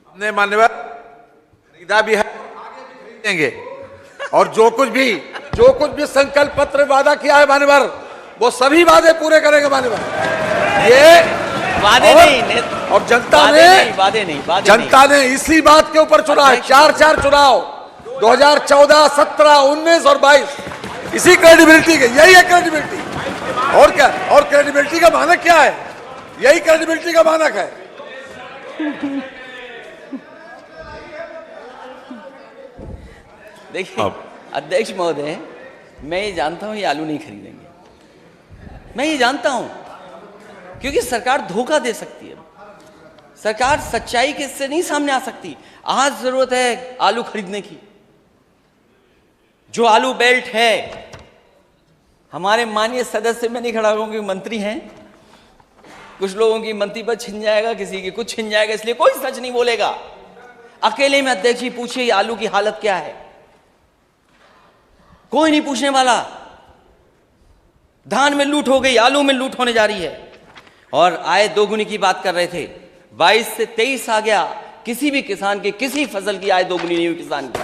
हमने मान्यवर खरीदा भी है, आगे भी खरीदेंगे, और जो कुछ भी संकल्प पत्र वादा किया है मान्यवर, वो सभी वादे पूरे करेंगे मान्यवर। ये वादे नहीं, और जनता ने इसी बात के ऊपर चुना है। 4 चुनाव, 2014, 17, 19 और 22, इसी क्रेडिबिलिटी के, यही है क्रेडिबिलिटी। और क्या? और क्रेडिबिलिटी का मानक क्या है? यही क्रेडिबिलिटी का मानक है। देखिए अध्यक्ष महोदय, मैं ये जानता हूं ये आलू नहीं खरीदेंगे, मैं ये जानता हूं, क्योंकि सरकार धोखा दे सकती है, सरकार सच्चाई के से नहीं सामने आ सकती। आज जरूरत है आलू खरीदने की। जो आलू बेल्ट है, हमारे माननीय सदस्य, मैं नहीं खड़ा हूं क्योंकि मंत्री हैं, कुछ लोगों की मंत्री पद छिन जाएगा, किसी की कुछ छिन जाएगा, इसलिए कोई सच नहीं बोलेगा। अकेले में अध्यक्ष जी पूछिए आलू की हालत क्या है, कोई नहीं पूछने वाला। धान में लूट हो गई, आलू में लूट होने जा रही है। और आय दोगुनी की बात कर रहे थे, 22 से 23 आ गया, किसी भी किसान की, किसी फसल की आय दोगुनी नहीं हुई किसान की।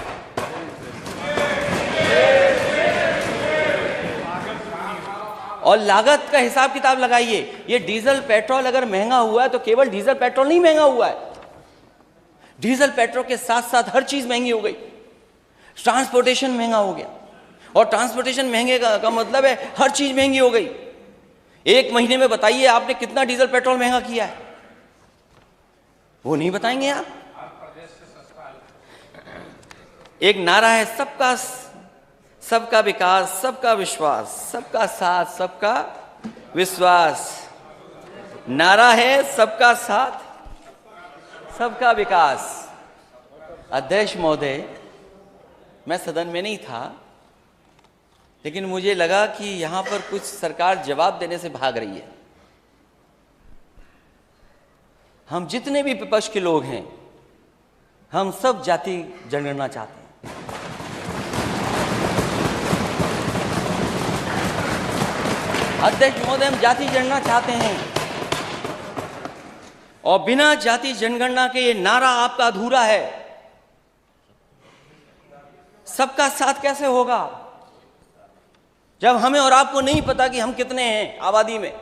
और लागत का हिसाब किताब लगाइए। ये डीजल पेट्रोल अगर महंगा हुआ है तो केवल डीजल पेट्रोल नहीं महंगा हुआ है, डीजल पेट्रोल के साथ साथ हर चीज महंगी हो गई। ट्रांसपोर्टेशन महंगा हो गया, और ट्रांसपोर्टेशन महंगे का मतलब है हर चीज महंगी हो गई। एक महीने में बताइए आपने कितना डीजल पेट्रोल महंगा किया है, वो नहीं बताएंगे आप। एक नारा है सबका विकास, सबका विश्वास, सबका साथ, सबका विश्वास। नारा है सबका साथ, सबका विकास। अध्यक्ष महोदय, मैं सदन में नहीं था, लेकिन मुझे लगा कि यहां पर कुछ सरकार जवाब देने से भाग रही है। हम जितने भी विपक्ष के लोग हैं, हम सब जाति जनगणना चाहते हैं। अध्यक्ष महोदय, हम जाति जनगणना चाहते हैं, और बिना जाति जनगणना के ये नारा आपका अधूरा है। सबका साथ कैसे होगा जब हमें और आपको नहीं पता कि हम कितने हैं आबादी में?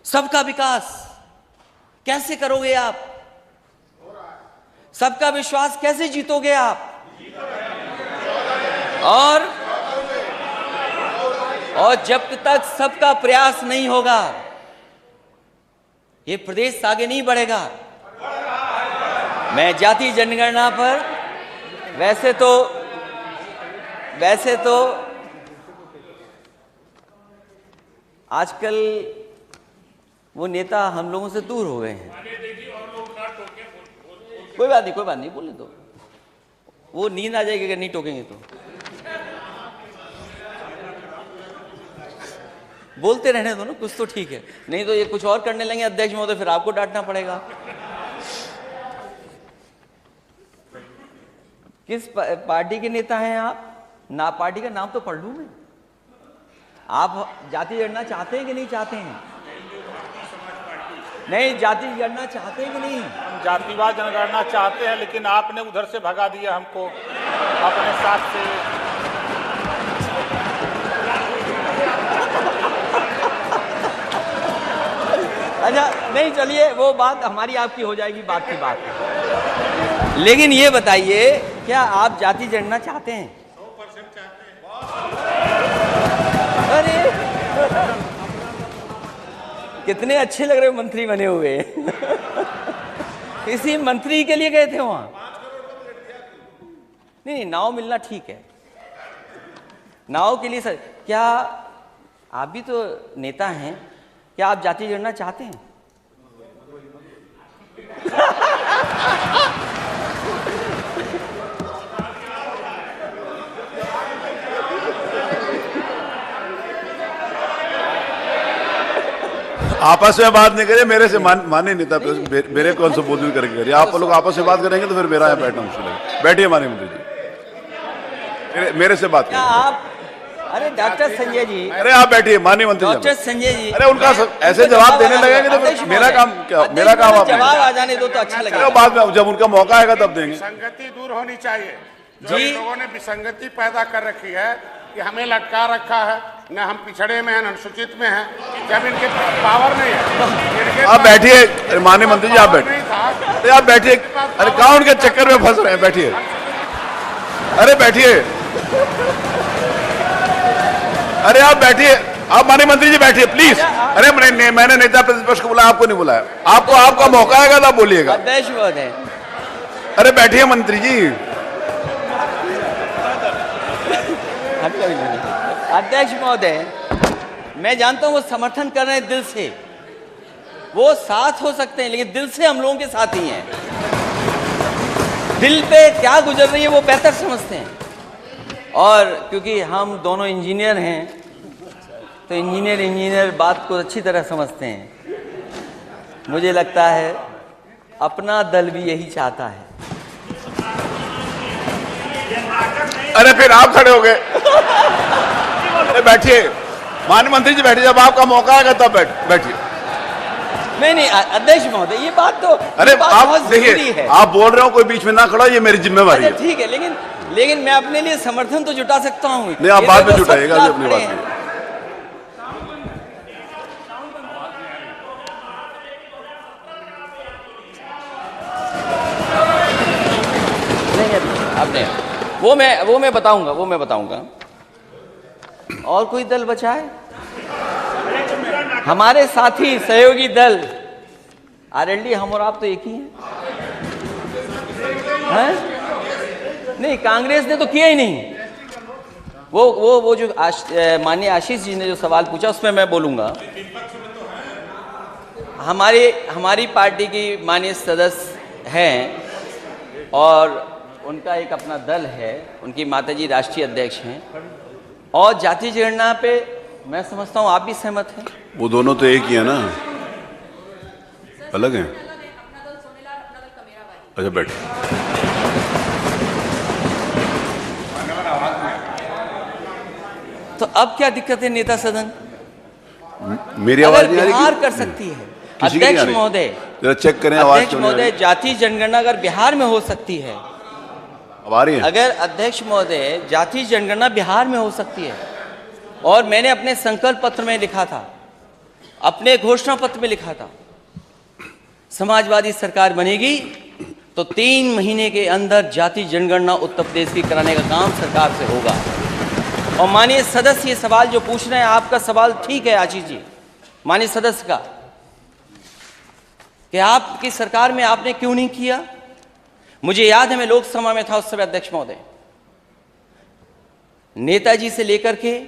सबका विकास कैसे करोगे आप? सबका विश्वास कैसे जीतोगे आप? और जब तक सबका प्रयास नहीं होगा ये प्रदेश आगे नहीं बढ़ेगा। मैं जाति जनगणना पर वैसे तो आजकल वो नेता हम लोगों से दूर हो गए हैं। कोई बात नहीं बोलने दो, वो नींद आ जाएगी अगर नहीं टोकेंगे तो। बोलते रहने दो ना, कुछ तो ठीक है, नहीं तो ये कुछ और करने लगे अध्यक्ष महोदय, फिर आपको डांटना पड़ेगा। किस पार्टी के नेता हैं आप? ना पार्टी का नाम तो पढ़ लूं मैं। आप जाति जनगणना चाहते हैं कि नहीं चाहते हैं? नहीं, जाति जनगणना चाहते हैं कि नहीं? हम जातिवाद जनगणना चाहते हैं, लेकिन आपने उधर से भगा दिया हमको अपने साथ से। अच्छा नहीं, चलिए वो बात हमारी आपकी हो जाएगी, बात की बात है। लेकिन ये बताइए, क्या आप जाति जनगणना चाहते हैं? 100% चाहते हैं। अरे कितने अच्छे लग रहे हो मंत्री बने हुए। किसी मंत्री के लिए गए थे वहां? नहीं, नाव मिलना ठीक है, नाव के लिए सर। क्या आप भी तो नेता हैं, क्या आप जाति जनगणना चाहते हैं? आपस में बात नहीं करिए, मेरे से माने नेता मेरे कौन से बोल करके करिए। आप लोग आपस में बात करेंगे तो फिर मेरा यहाँ बैठना मुश्किल है। बैठिए माननीय मंत्री जी, मेरे से बात क्या आप? अरे डॉक्टर संजय जी, अरे आप बैठिए माननीय मंत्री जी। डॉक्टर संजय जी, अरे उनका ऐसे जवाब देने लगेंगे तो फिर मेरा काम क्या? मेरा काम आप जवाब आ जाने दो तो अच्छा लगेगा। बाद में जब उनका मौका आएगा तब देंगे। विसंगति दूर होनी चाहिए। जी। जी, लोगों ने विसंगति पैदा कर रखी है कि हमें लटका रखा है, न हम पिछड़े में हैं, न अनुसूचित में हैं, जब इनके पावर नहीं है। आप बैठिए माननीय मंत्री जी, आप बैठिए। अरे आप बैठिए, अरे कहाँ उनके चक्कर में फंस रहे हैं, बैठिए। अरे बैठिए, अरे आप बैठिए, आप माननीय मंत्री जी बैठिए प्लीज। अरे मैंने नेता प्रतिपक्ष को बुलाया, आपको नहीं बुलाया। आपको आपका मौका आएगा तब बोलिएगा। अध्यक्ष महोदय, अरे बैठिए मंत्री जी। अध्यक्ष महोदय, मैं जानता हूं वो समर्थन कर रहे हैं दिल से, वो साथ हो सकते हैं, लेकिन दिल से हम लोगों के साथ ही हैं। दिल पे क्या गुजर रही है वो बेहतर समझते हैं। और क्योंकि हम दोनों इंजीनियर हैं तो इंजीनियर बात को अच्छी तरह समझते हैं। मुझे लगता है अपना दल भी यही चाहता है। अरे फिर आप खड़े हो गए। अरे बैठिए माननीय मंत्री जी, बैठिए, जब आपका मौका आएगा तब बैठिए। नहीं अध्यक्ष महोदय, ये बात तो अरे आप बहुत जरूरी देखिए, है। आप बोल रहे हो, कोई बीच में ना खड़ा, ये मेरी जिम्मेवारी है। ठीक है, लेकिन मैं अपने लिए समर्थन तो जुटा सकता हूँ। नहीं, आप बाद में जुटाइएगा जी अपनी बात में। आपने वो मैं बताऊंगा। और कोई दल बचा है? हमारे साथी सहयोगी दल आरएलडी, हम और आप तो एक ही हैं? नहीं, कांग्रेस ने तो किया ही नहीं। वो जो माननीय आशीष जी ने जो सवाल पूछा उसमें मैं बोलूंगा। हमारी पार्टी की माननीय सदस्य हैं और उनका एक अपना दल है, उनकी माताजी राष्ट्रीय अध्यक्ष हैं। और जाति जनगणना पे मैं समझता हूँ आप भी सहमत हैं। वो दोनों तो एक ही है ना, अलग हैं। अच्छा बैठ। तो अब क्या दिक्कत है नेता सदन? मेरी आवाज अगर नहीं आ रही? बिहार कर सकती है किसी की नहीं आ अध्यक्ष रही? महोदय, जरा चेक करें आवाज अध्यक्ष क्यों नहीं आ महोदय, रही? जाति जनगणना अगर बिहार में हो सकती है, अब आ रही है? अगर अध्यक्ष महोदय जाति जनगणना बिहार में हो सकती है, और मैंने अपने संकल्प पत्र में लिखा था, अपने घोषणा पत्र में लिखा था, समाजवादी सरकार बनेगी तो 3 महीने के अंदर जाति जनगणना उत्तर प्रदेश की कराने का काम सरकार से होगा। और माननीय सदस्य, ये सवाल जो पूछ रहे हैं, आपका सवाल ठीक है आशीष जी, माननीय सदस्य का, कि आपकी सरकार में आपने क्यों नहीं किया। मुझे याद है, मैं लोकसभा में था उस समय, अध्यक्ष महोदय, नेताजी से लेकर के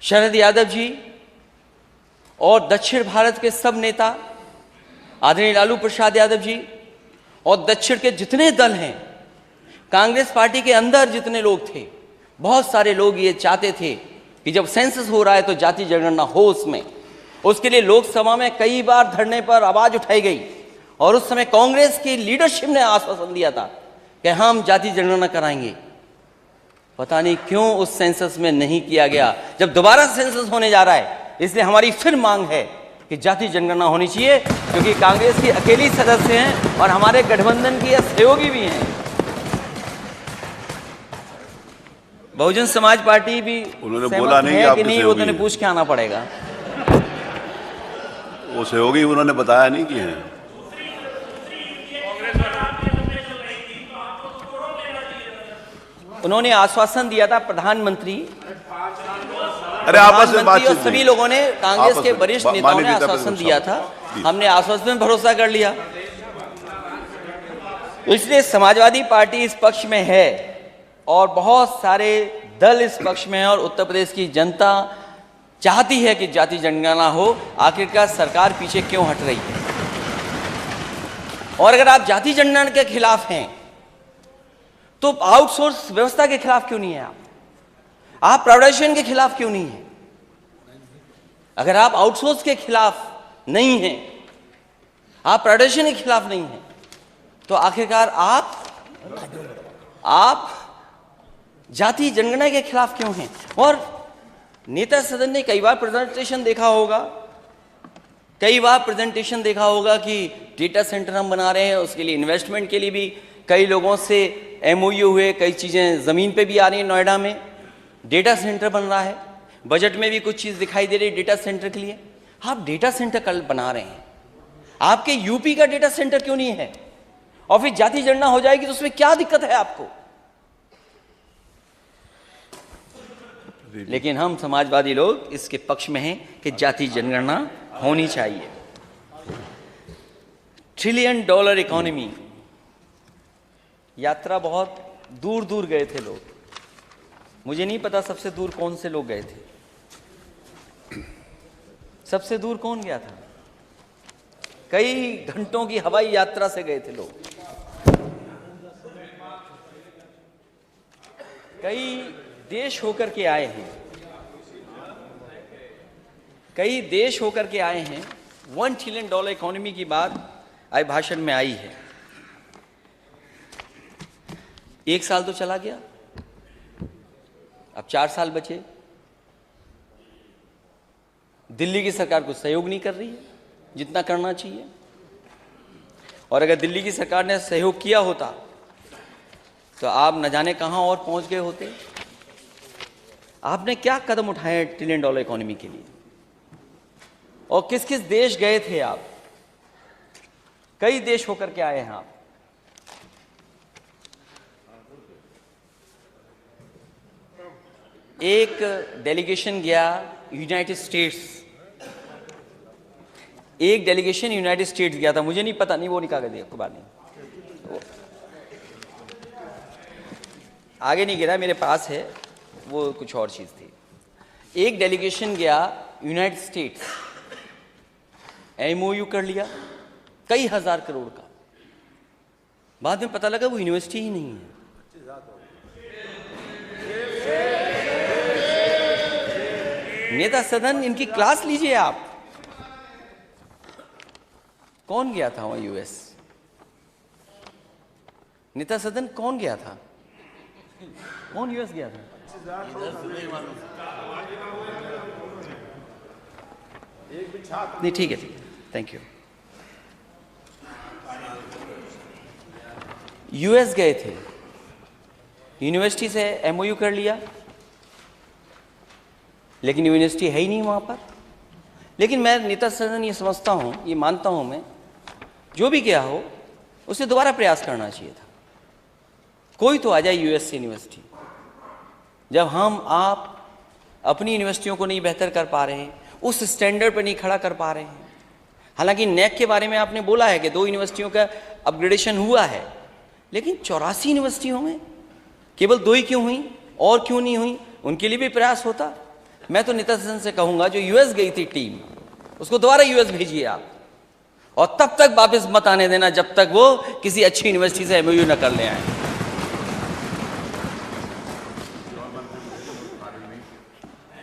शरद यादव जी और दक्षिण भारत के सब नेता, आदरणीय लालू प्रसाद यादव जी, और दक्षिण के जितने दल हैं, कांग्रेस पार्टी के अंदर जितने लोग थे, बहुत सारे लोग ये चाहते थे कि जब सेंसस हो रहा है तो जाति जनगणना हो उसमें। उसके लिए लोकसभा में कई बार धरने पर आवाज उठाई गई और उस समय कांग्रेस की लीडरशिप ने आश्वासन दिया था कि हम जाति जनगणना कराएंगे। पता नहीं क्यों उस सेंसस में नहीं किया गया। जब दोबारा सेंसस होने जा रहा है, इसलिए हमारी फिर मांग है कि जाति जनगणना होनी चाहिए, क्योंकि कांग्रेस की अकेली सदस्य हैं और हमारे गठबंधन की सहयोगी भी हैं। बहुजन समाज पार्टी भी उन्होंने बोला नहीं है कि नहीं, वो तो पूछ के आना पड़ेगा। वो सहयोगी उन्होंने बताया नहीं कि हैं। उन्होंने आश्वासन दिया था प्रधानमंत्री, अरे आपस में बात, और सभी लोगों ने, कांग्रेस के वरिष्ठ नेताओं ने आश्वासन दिया था, हमने आश्वासन में भरोसा कर लिया। इसलिए समाजवादी पार्टी इस पक्ष में है और बहुत सारे दल इस पक्ष में है और उत्तर प्रदेश की जनता चाहती है कि जाति जनगणना हो। आखिरकार सरकार पीछे क्यों हट रही है? और अगर आप जाति जनगणना के खिलाफ हैं तो आउटसोर्स व्यवस्था के खिलाफ क्यों नहीं है? आप प्राइवेटाइजेशन के खिलाफ क्यों नहीं है? अगर आप आउटसोर्स के खिलाफ नहीं हैं, आप प्राइवेटाइजेशन के खिलाफ नहीं हैं, तो आखिरकार आप जाति जनगणना के खिलाफ क्यों हैं? और नेता सदन ने कई बार प्रेजेंटेशन देखा होगा कि डेटा सेंटर हम बना रहे हैं, उसके लिए इन्वेस्टमेंट के लिए भी कई लोगों से एमओयू हुए, कई चीज़ें ज़मीन पे भी आ रही हैं। नोएडा में डेटा सेंटर बन रहा है, बजट में भी कुछ चीज़ दिखाई दे रही है डेटा सेंटर के लिए। आप डेटा सेंटर कल बना रहे हैं, आपके यूपी का डेटा सेंटर क्यों नहीं है? और फिर जाति जनगणना हो जाएगी तो उसमें क्या दिक्कत है आपको? लेकिन हम समाजवादी लोग इसके पक्ष में हैं कि जाति जनगणना होनी चाहिए। $1 ट्रिलियन इकोनॉमी, यात्रा बहुत दूर दूर गए थे लोग। मुझे नहीं पता सबसे दूर कौन से लोग गए थे। सबसे दूर कौन गया था? कई घंटों की हवाई यात्रा से गए थे लोग। कई देश होकर के आए हैं, $1 ट्रिलियन इकोनॉमी की बात आज भाषण में आई है। 1 साल तो चला गया, अब 4 साल बचे। दिल्ली की सरकार कुछ सहयोग नहीं कर रही है जितना करना चाहिए। और अगर दिल्ली की सरकार ने सहयोग किया होता तो आप न जाने कहां और पहुंच गए होते। आपने क्या कदम उठाए $1 ट्रिलियन इकोनॉमी के लिए? और किस किस देश गए थे आप? कई देश होकर के आए हैं आप। एक डेलीगेशन गया यूनाइटेड स्टेट्स, गया था। मुझे नहीं पता, नहीं वो नहीं कागज आपको बात नहीं, आगे नहीं गिरा, मेरे पास है, वो कुछ और चीज थी। एक डेलीगेशन गया यूनाइटेड स्टेट्स, एमओयू कर लिया कई हजार करोड़ का। बाद में पता लगा वो यूनिवर्सिटी ही नहीं है। नेता सदन, इनकी क्लास लीजिए आप। कौन गया था वहां यूएस? नेता सदन कौन गया था? कौन यूएस गया था? नहीं, ठीक है, थैंक यू। यूएस गए थे, यूनिवर्सिटी से एमओयू कर लिया, लेकिन यूनिवर्सिटी है ही नहीं वहां पर। लेकिन मैं नेता सदन ये समझता हूं, ये मानता हूं मैं, जो भी गया हो, उसे दोबारा प्रयास करना चाहिए था। कोई तो आ जाए यूएस से यूनिवर्सिटी। जब हम आप अपनी यूनिवर्सिटियों को नहीं बेहतर कर पा रहे हैं, उस स्टैंडर्ड पर नहीं खड़ा कर पा रहे हैं। हालांकि नेक के बारे में आपने बोला है कि 2 यूनिवर्सिटियों का अपग्रेडेशन हुआ है, लेकिन 84 यूनिवर्सिटियों में केवल 2 ही क्यों हुई और क्यों नहीं हुई? उनके लिए भी प्रयास होता। मैं तो नेता सदन से कहूंगा, जो यूएस गई थी टीम, उसको दोबारा यूएस भेजिए आप, और तब तक वापस मत आने देना जब तक वो किसी अच्छी यूनिवर्सिटी से एमओयू न कर ले आए।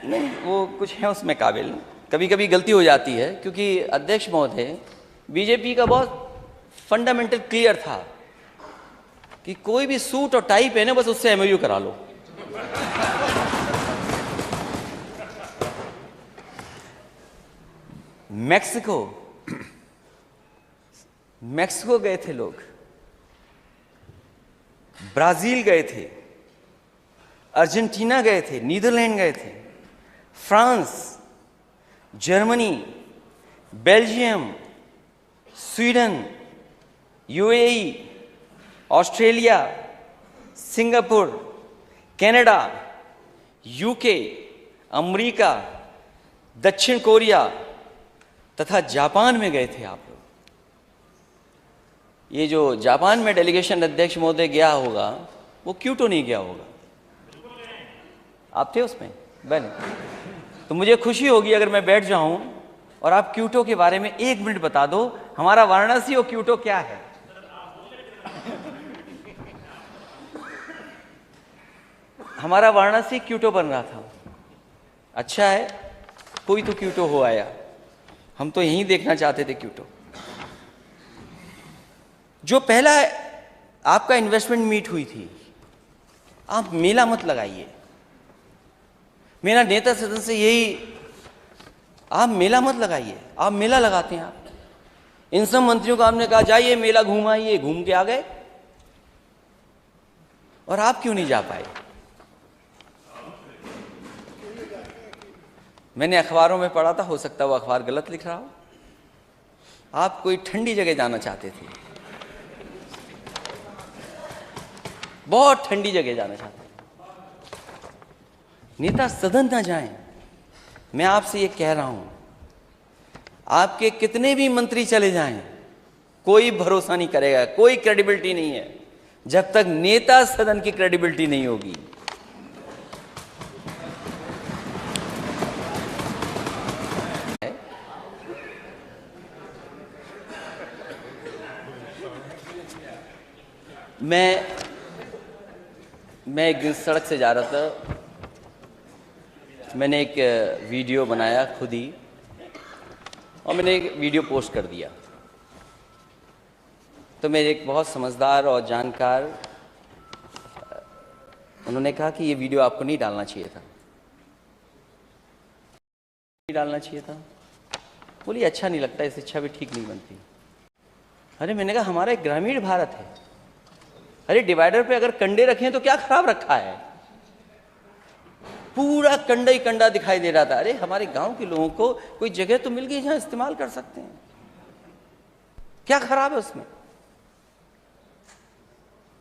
नहीं, वो कुछ है उसमें काबिल, कभी कभी गलती हो जाती है, क्योंकि अध्यक्ष महोदय बीजेपी का बहुत फंडामेंटल क्लियर था कि कोई भी सूट और टाई पहने बस उससे एमओयू करा लो। मैक्सिको गए थे लोग, ब्राजील गए थे, अर्जेंटीना गए थे, नीदरलैंड गए थे, France, Germany, Belgium, Sweden, UAE, Australia, Singapore, Canada, UK, America, दक्षिण कोरिया तथा जापान में गए थे आप लोग। ये जो जापान में डेलीगेशन अध्यक्ष महोदय गया होगा, वो क्योटो नहीं गया होगा। आप थे उसमें? बने। तो मुझे खुशी होगी अगर मैं बैठ जाऊं और आप क्योटो के बारे में 1 मिनट बता दो, हमारा वाराणसी और क्योटो क्या है। हमारा वाराणसी क्योटो बन रहा था। अच्छा है, कोई तो क्योटो हो आया, हम तो यहीं देखना चाहते थे क्योटो। जो पहला आपका इन्वेस्टमेंट मीट हुई थी, आप मेला मत लगाइए। मेरा नेता सदन से यही, आप मेला मत लगाइए। आप मेला लगाते हैं। आप इन सब मंत्रियों को आपने कहा जाइए मेला घुमाइए, घूम के आ गए, और आप क्यों नहीं जा पाए? मैंने अखबारों में पढ़ा था, हो सकता है वो अखबार गलत लिख रहा हो, आप कोई ठंडी जगह जाना चाहते थे, बहुत ठंडी जगह जाना चाहते थे। नेता सदन ना जाएं। मैं आपसे ये कह रहा हूं, आपके कितने भी मंत्री चले जाएं, कोई भरोसा नहीं करेगा, कोई क्रेडिबिलिटी नहीं है जब तक नेता सदन की क्रेडिबिलिटी नहीं होगी। मैं एक दिन सड़क से जा रहा था, मैंने एक वीडियो बनाया खुद ही, और मैंने एक वीडियो पोस्ट कर दिया। तो मेरे एक बहुत समझदार और जानकार, उन्होंने कहा कि ये वीडियो आपको नहीं डालना चाहिए था। नहीं डालना चाहिए था? बोली अच्छा नहीं लगता, इस इच्छा भी ठीक नहीं बनती। अरे मैंने कहा हमारा एक ग्रामीण भारत है। अरे डिवाइडर पे अगर कंडे रखे हैं तो क्या खराब रखा है? पूरा कंडा ही कंडा दिखाई दे रहा था। अरे हमारे गांव के लोगों को कोई जगह तो मिल गई जहां इस्तेमाल कर सकते हैं, क्या खराब है उसमें?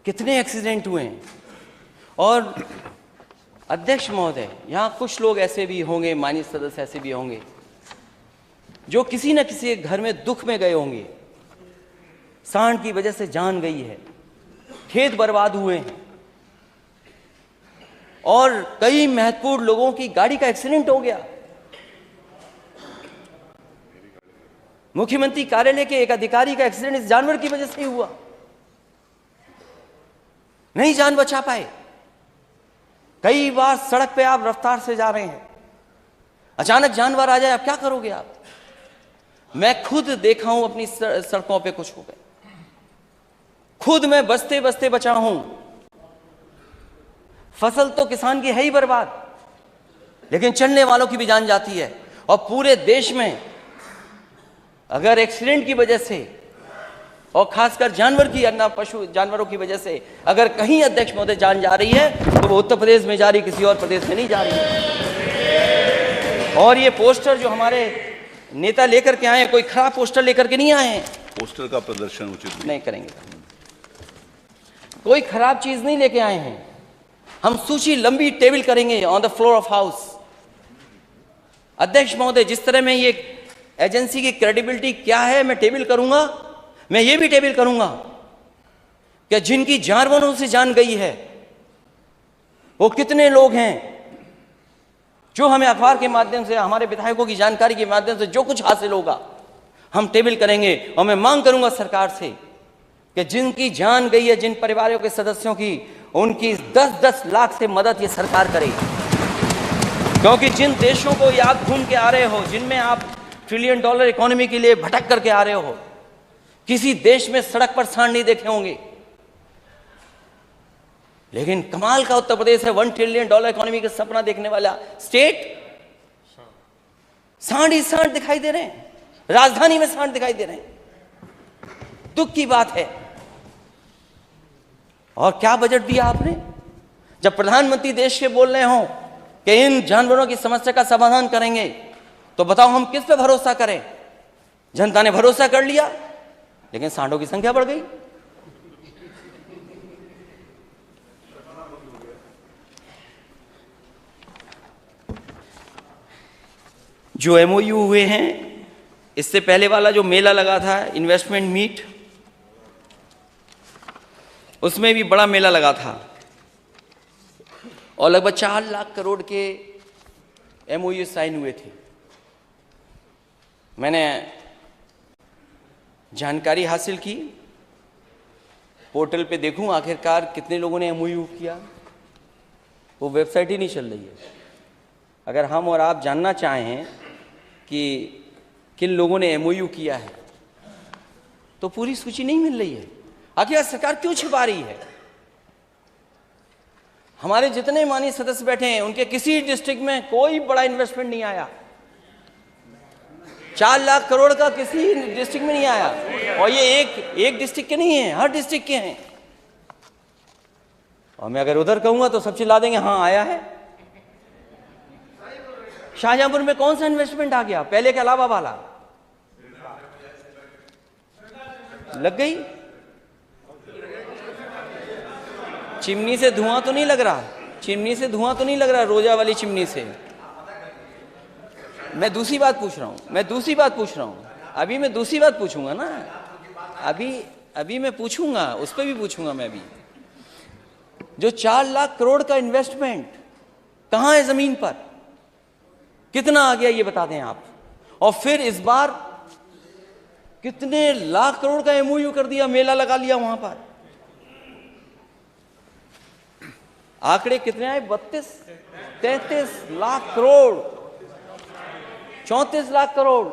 कितने एक्सीडेंट हुए हैं। और अध्यक्ष महोदय, यहां कुछ लोग ऐसे भी होंगे, माननीय सदस्य ऐसे भी होंगे, जो किसी न किसी घर में दुख में गए होंगे, सांड की वजह से जान गई है, खेत बर्बाद हुए हैं, और कई महत्वपूर्ण लोगों की गाड़ी का एक्सीडेंट हो गया। मुख्यमंत्री कार्यालय के एक अधिकारी का एक्सीडेंट इस जानवर की वजह से ही हुआ, नहीं जान बचा पाए। कई बार सड़क पे आप रफ्तार से जा रहे हैं, अचानक जानवर आ जाए, आप क्या करोगे? आप, मैं खुद देखा हूं अपनी सड़कों पे कुछ हो गए, खुद मैं बचते बचते बचा हूं। फसल तो किसान की है ही बर्बाद, लेकिन चलने वालों की भी जान जाती है। और पूरे देश में अगर एक्सीडेंट की वजह से, और खासकर जानवर की, अन्ना पशु जानवरों की वजह से अगर कहीं अध्यक्ष महोदय जान जा रही है, तो वो उत्तर प्रदेश में जा रही, किसी और प्रदेश में नहीं जा रही है। और ये पोस्टर जो हमारे नेता लेकर के आए, कोई खराब पोस्टर लेकर के नहीं आए हैं। पोस्टर का प्रदर्शन उचित नहीं करेंगे। कोई खराब चीज नहीं लेके आए हैं, हम सूची लंबी टेबल करेंगे on the floor of house. अध्यक्ष महोदय, जिस तरह में ये एजेंसी की क्रेडिबिलिटी क्या है मैं टेबल करूंगा, मैं ये भी टेबल करूंगा कि जिनकी जानवरों से जान गई है वो कितने लोग हैं, जो हमें अखबार के माध्यम से, हमारे विधायकों की जानकारी के माध्यम से जो कुछ हासिल होगा हम टेबल करेंगे। और मैं मांग करूंगा सरकार से कि जिनकी जान गई है, जिन परिवारों के सदस्यों की, उनकी 10-10 लाख से मदद ये सरकार करे। क्योंकि जिन देशों को ये आप घूम के आ रहे हो, जिनमें आप ट्रिलियन डॉलर इकोनॉमी के लिए भटक करके आ रहे हो, किसी देश में सड़क पर सांड नहीं देखे होंगे, लेकिन कमाल का उत्तर प्रदेश है, 1 ट्रिलियन डॉलर इकोनॉमी का सपना देखने वाला स्टेट। सांड ही सांड दिखाई दे रहे हैं, राजधानी में सांड दिखाई दे रहे हैं। दुख की बात है। और क्या बजट दिया आपने? जब प्रधानमंत्री देश के बोल रहे हो कि इन जानवरों की समस्या का समाधान करेंगे, तो बताओ हम किस पे भरोसा करें? जनता ने भरोसा कर लिया, लेकिन सांडों की संख्या बढ़ गई। जो एमओयू हुए हैं, इससे पहले वाला जो मेला लगा था इन्वेस्टमेंट मीट, उसमें भी बड़ा मेला लगा था और लगभग 4 लाख करोड़ के एमओयू साइन हुए थे। मैंने जानकारी हासिल की, पोर्टल पे देखूं आखिरकार कितने लोगों ने एमओयू किया, वो वेबसाइट ही नहीं चल रही है। अगर हम और आप जानना चाहें कि किन लोगों ने एमओयू किया है, तो पूरी सूची नहीं मिल रही है। आखिर सरकार क्यों छिपा रही है? हमारे जितने माननीय सदस्य बैठे हैं, उनके किसी डिस्ट्रिक्ट में कोई बड़ा इन्वेस्टमेंट नहीं आया। 4 लाख करोड़ का किसी डिस्ट्रिक्ट में नहीं आया। और ये एक डिस्ट्रिक्ट के नहीं है, हर डिस्ट्रिक्ट के हैं। और मैं अगर उधर कहूंगा तो सब चिल्ला देंगे हाँ आया है। शाहजहांपुर में कौन सा इन्वेस्टमेंट आ गया पहले के अलावा वाला? लग गई। चिमनी से धुआं तो नहीं लग रहा, चिमनी से धुआं तो नहीं लग रहा, रोजा वाली चिमनी से। मैं दूसरी बात पूछ रहा हूं, अभी मैं दूसरी बात पूछूंगा ना, अभी मैं पूछूंगा, उस पर भी पूछूंगा मैं भी। जो 4 लाख करोड़ का इन्वेस्टमेंट कहां है जमीन पर? कितना आ गया ये बता दें आप। और फिर इस बार कितने लाख करोड़ का एमओयू कर दिया, मेला लगा लिया वहां पर। आंकड़े कितने आए? 33 लाख करोड़, 34 लाख करोड़।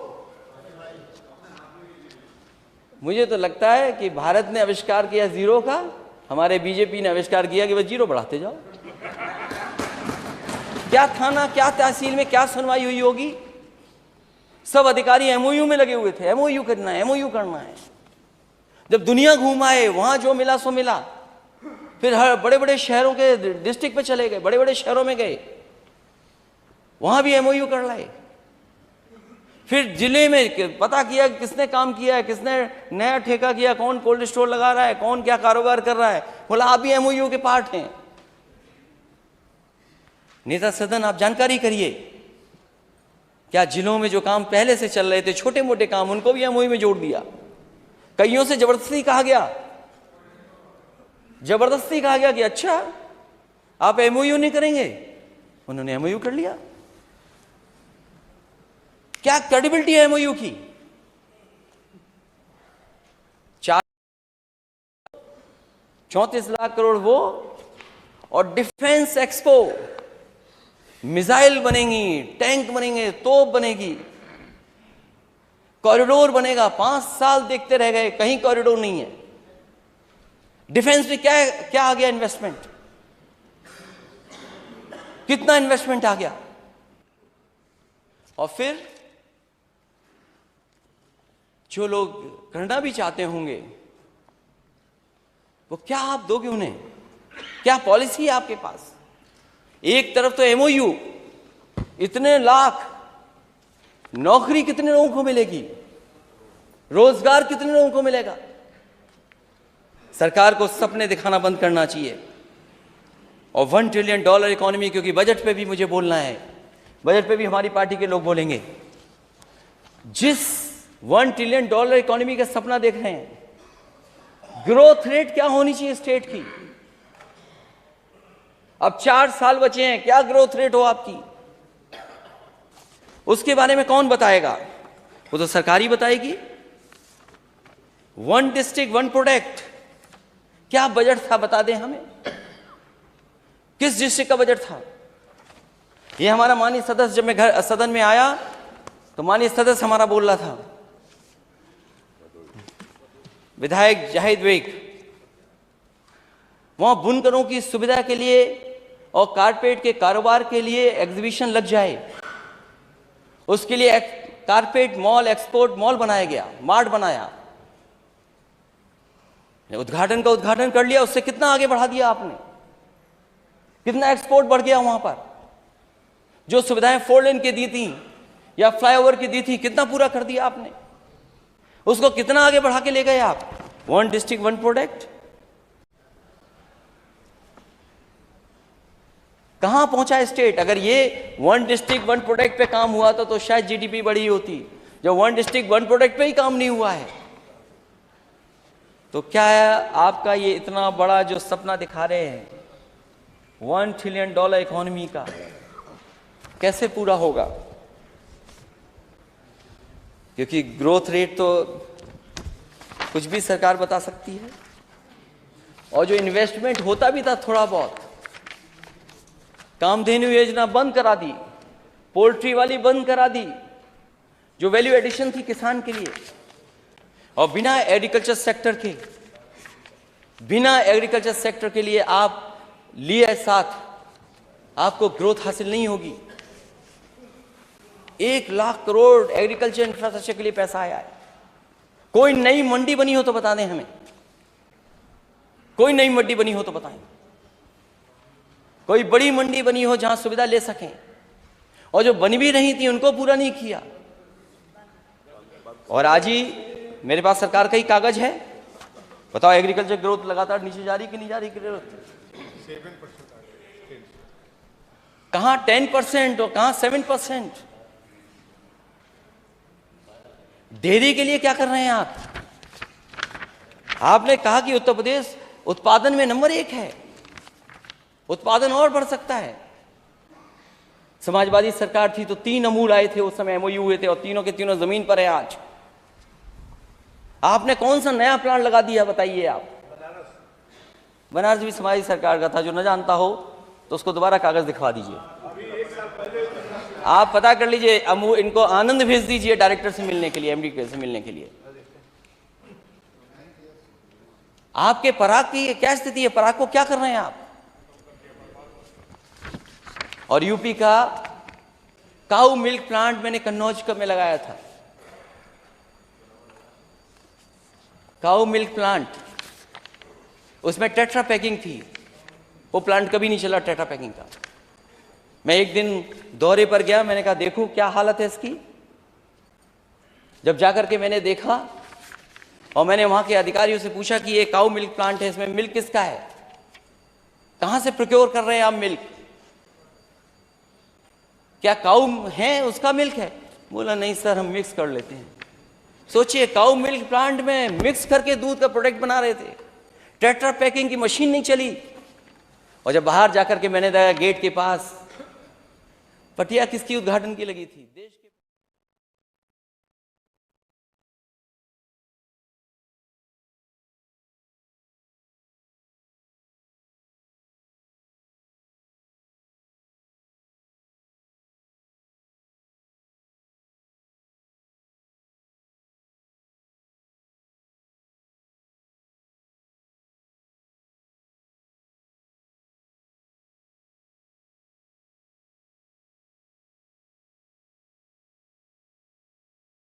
मुझे तो लगता है कि भारत ने आविष्कार किया जीरो का, हमारे बीजेपी ने आविष्कार किया कि बस जीरो बढ़ाते जाओ। क्या थाना, क्या तहसील में क्या सुनवाई हुई होगी? सब अधिकारी एमओयू में लगे हुए थे, एमओयू करना है, एमओयू करना है। जब दुनिया घूम आए, वहां जो मिला सो मिला। फिर हर बड़े बड़े शहरों के डिस्ट्रिक्ट पे चले गए, बड़े बड़े शहरों में गए, वहां भी एमओयू कर लाए। फिर जिले में पता किया किसने काम किया है, किसने नया ठेका किया, कौन कोल्ड स्टोर लगा रहा है, कौन क्या कारोबार कर रहा है। बोला आप भी एमओयू के पार्ट हैं। नेता सदन, आप जानकारी करिए, क्या जिलों में जो काम पहले से चल रहे थे, छोटे मोटे काम, उनको भी एमओयू में जोड़ दिया। कईयों से जबरदस्ती कहा गया कि अच्छा आप एमओयू नहीं करेंगे, उन्होंने एमओयू कर लिया। क्या क्रेडिबिलिटी है एमओयू की? 34 लाख करोड़ वो, और डिफेंस एक्सपो, मिसाइल बनेंगी, टैंक बनेंगे, तोप बनेगी, कॉरिडोर बनेगा। 5 साल देखते रह गए, कहीं कॉरिडोर नहीं है। डिफेंस में क्या आ गया इन्वेस्टमेंट? कितना इन्वेस्टमेंट आ गया? और फिर जो लोग करना भी चाहते होंगे, वो क्या आप दोगे उन्हें? क्या पॉलिसी है आपके पास? एक तरफ तो एमओयू, इतने लाख, नौकरी कितने लोगों को मिलेगी? रोजगार कितने लोगों को मिलेगा? सरकार को सपने दिखाना बंद करना चाहिए। और $1 ट्रिलियन इकोनॉमी, क्योंकि बजट पे भी मुझे बोलना है, बजट पे भी हमारी पार्टी के लोग बोलेंगे। जिस $1 ट्रिलियन इकोनॉमी का सपना देख रहे हैं, ग्रोथ रेट क्या होनी चाहिए स्टेट की? अब 4 साल बचे हैं, क्या ग्रोथ रेट हो आपकी? उसके बारे में कौन बताएगा? वो तो सरकार ही बताएगी। 1 डिस्ट्रिक्ट 1 प्रोडक्ट, क्या बजट था बता दें हमें? किस डिस्ट्रिक्ट का बजट था? ये हमारा माननीय सदस्य, जब मैं सदन में आया तो माननीय सदस्य हमारा बोल रहा था, विधायक जाहिद बेग, वहां बुनकरों की सुविधा के लिए और कारपेट के कारोबार के लिए एग्जीबिशन लग जाए, उसके लिए कारपेट मॉल, एक्सपोर्ट मॉल बनाया गया, मार्ट बनाया, उद्घाटन का उद्घाटन कर लिया। उससे कितना आगे बढ़ा दिया आपने? कितना एक्सपोर्ट बढ़ गया वहां पर? जो सुविधाएं 4 लेन की दी थी या फ्लाईओवर की दी थी, कितना पूरा कर दिया आपने? उसको कितना आगे बढ़ा के ले गए आप? 1 डिस्ट्रिक्ट 1 प्रोडक्ट कहां पहुंचा स्टेट? अगर ये 1 डिस्ट्रिक्ट 1 प्रोडक्ट पे काम हुआ था तो शायद जीडीपी बढ़ी होती। जब 1 डिस्ट्रिक्ट 1 प्रोडक्ट पे ही काम नहीं हुआ है, तो क्या है आपका ये इतना बड़ा जो सपना दिखा रहे हैं $1 ट्रिलियन इकोनॉमी का, कैसे पूरा होगा? क्योंकि ग्रोथ रेट तो कुछ भी सरकार बता सकती है, और जो इन्वेस्टमेंट होता भी था थोड़ा बहुत, कामधेनु योजना बंद करा दी, पोल्ट्री वाली बंद करा दी, जो वैल्यू एडिशन थी किसान के लिए। और बिना एग्रीकल्चर सेक्टर के लिए आप लिए साथ, आपको ग्रोथ हासिल नहीं होगी। 1 लाख करोड़ एग्रीकल्चर इंफ्रास्ट्रक्चर के लिए पैसा आया है। कोई नई मंडी बनी हो तो बता दें हमें, कोई नई मंडी बनी हो तो बताएं, कोई बड़ी मंडी बनी हो जहां सुविधा ले सकें। और जो बनी भी नहीं थी उनको पूरा नहीं किया। और आज ही मेरे पास सरकार का ही कागज है, बताओ एग्रीकल्चर ग्रोथ लगातार नीचे जा रही कि नहीं जा रही? कहां 10% और कहां 7%? डेयरी के लिए क्या कर रहे हैं आप? आपने कहा कि उत्तर प्रदेश उत्पादन में नंबर 1 है, उत्पादन और बढ़ सकता है। समाजवादी सरकार थी तो 3 अमूल आए थे, उस समय MOU हुए थे, और तीनों के तीनों जमीन पर है आज। आपने कौन सा नया प्लान लगा दिया बताइए आप? बनारस भी समाजवादी सरकार का था। जो न जानता हो तो उसको दोबारा कागज दिखवा दीजिए, आप पता कर लीजिए। इनको आनंद भेज दीजिए डायरेक्टर से मिलने के लिए, MD से मिलने के लिए। आपके पराग की क्या स्थिति है? पराग को क्या कर रहे हैं आप? और यूपी का काऊ मिल्क प्लांट मैंने कन्नौज में लगाया था। काऊ मिल्क प्लांट, उसमें टेट्रा पैकिंग थी, वो प्लांट कभी नहीं चला टेट्रा पैकिंग का। मैं एक दिन दौरे पर गया, मैंने कहा देखूं क्या हालत है इसकी। जब जाकर के मैंने देखा और मैंने वहां के अधिकारियों से पूछा कि ये काऊ मिल्क प्लांट है, इसमें मिल्क किसका है, कहां से प्रोक्योर कर रहे हैं आप मिल्क, क्या काऊ है उसका मिल्क है? बोला नहीं सर, हम मिक्स कर लेते हैं। सोचिए, काऊ मिल्क प्लांट में मिक्स करके दूध का प्रोडक्ट बना रहे थे, टेट्रा पैकिंग की मशीन नहीं चली। और जब बाहर जाकर के मैंने देखा गेट के पास पटिया किसकी उद्घाटन की लगी थी, देश के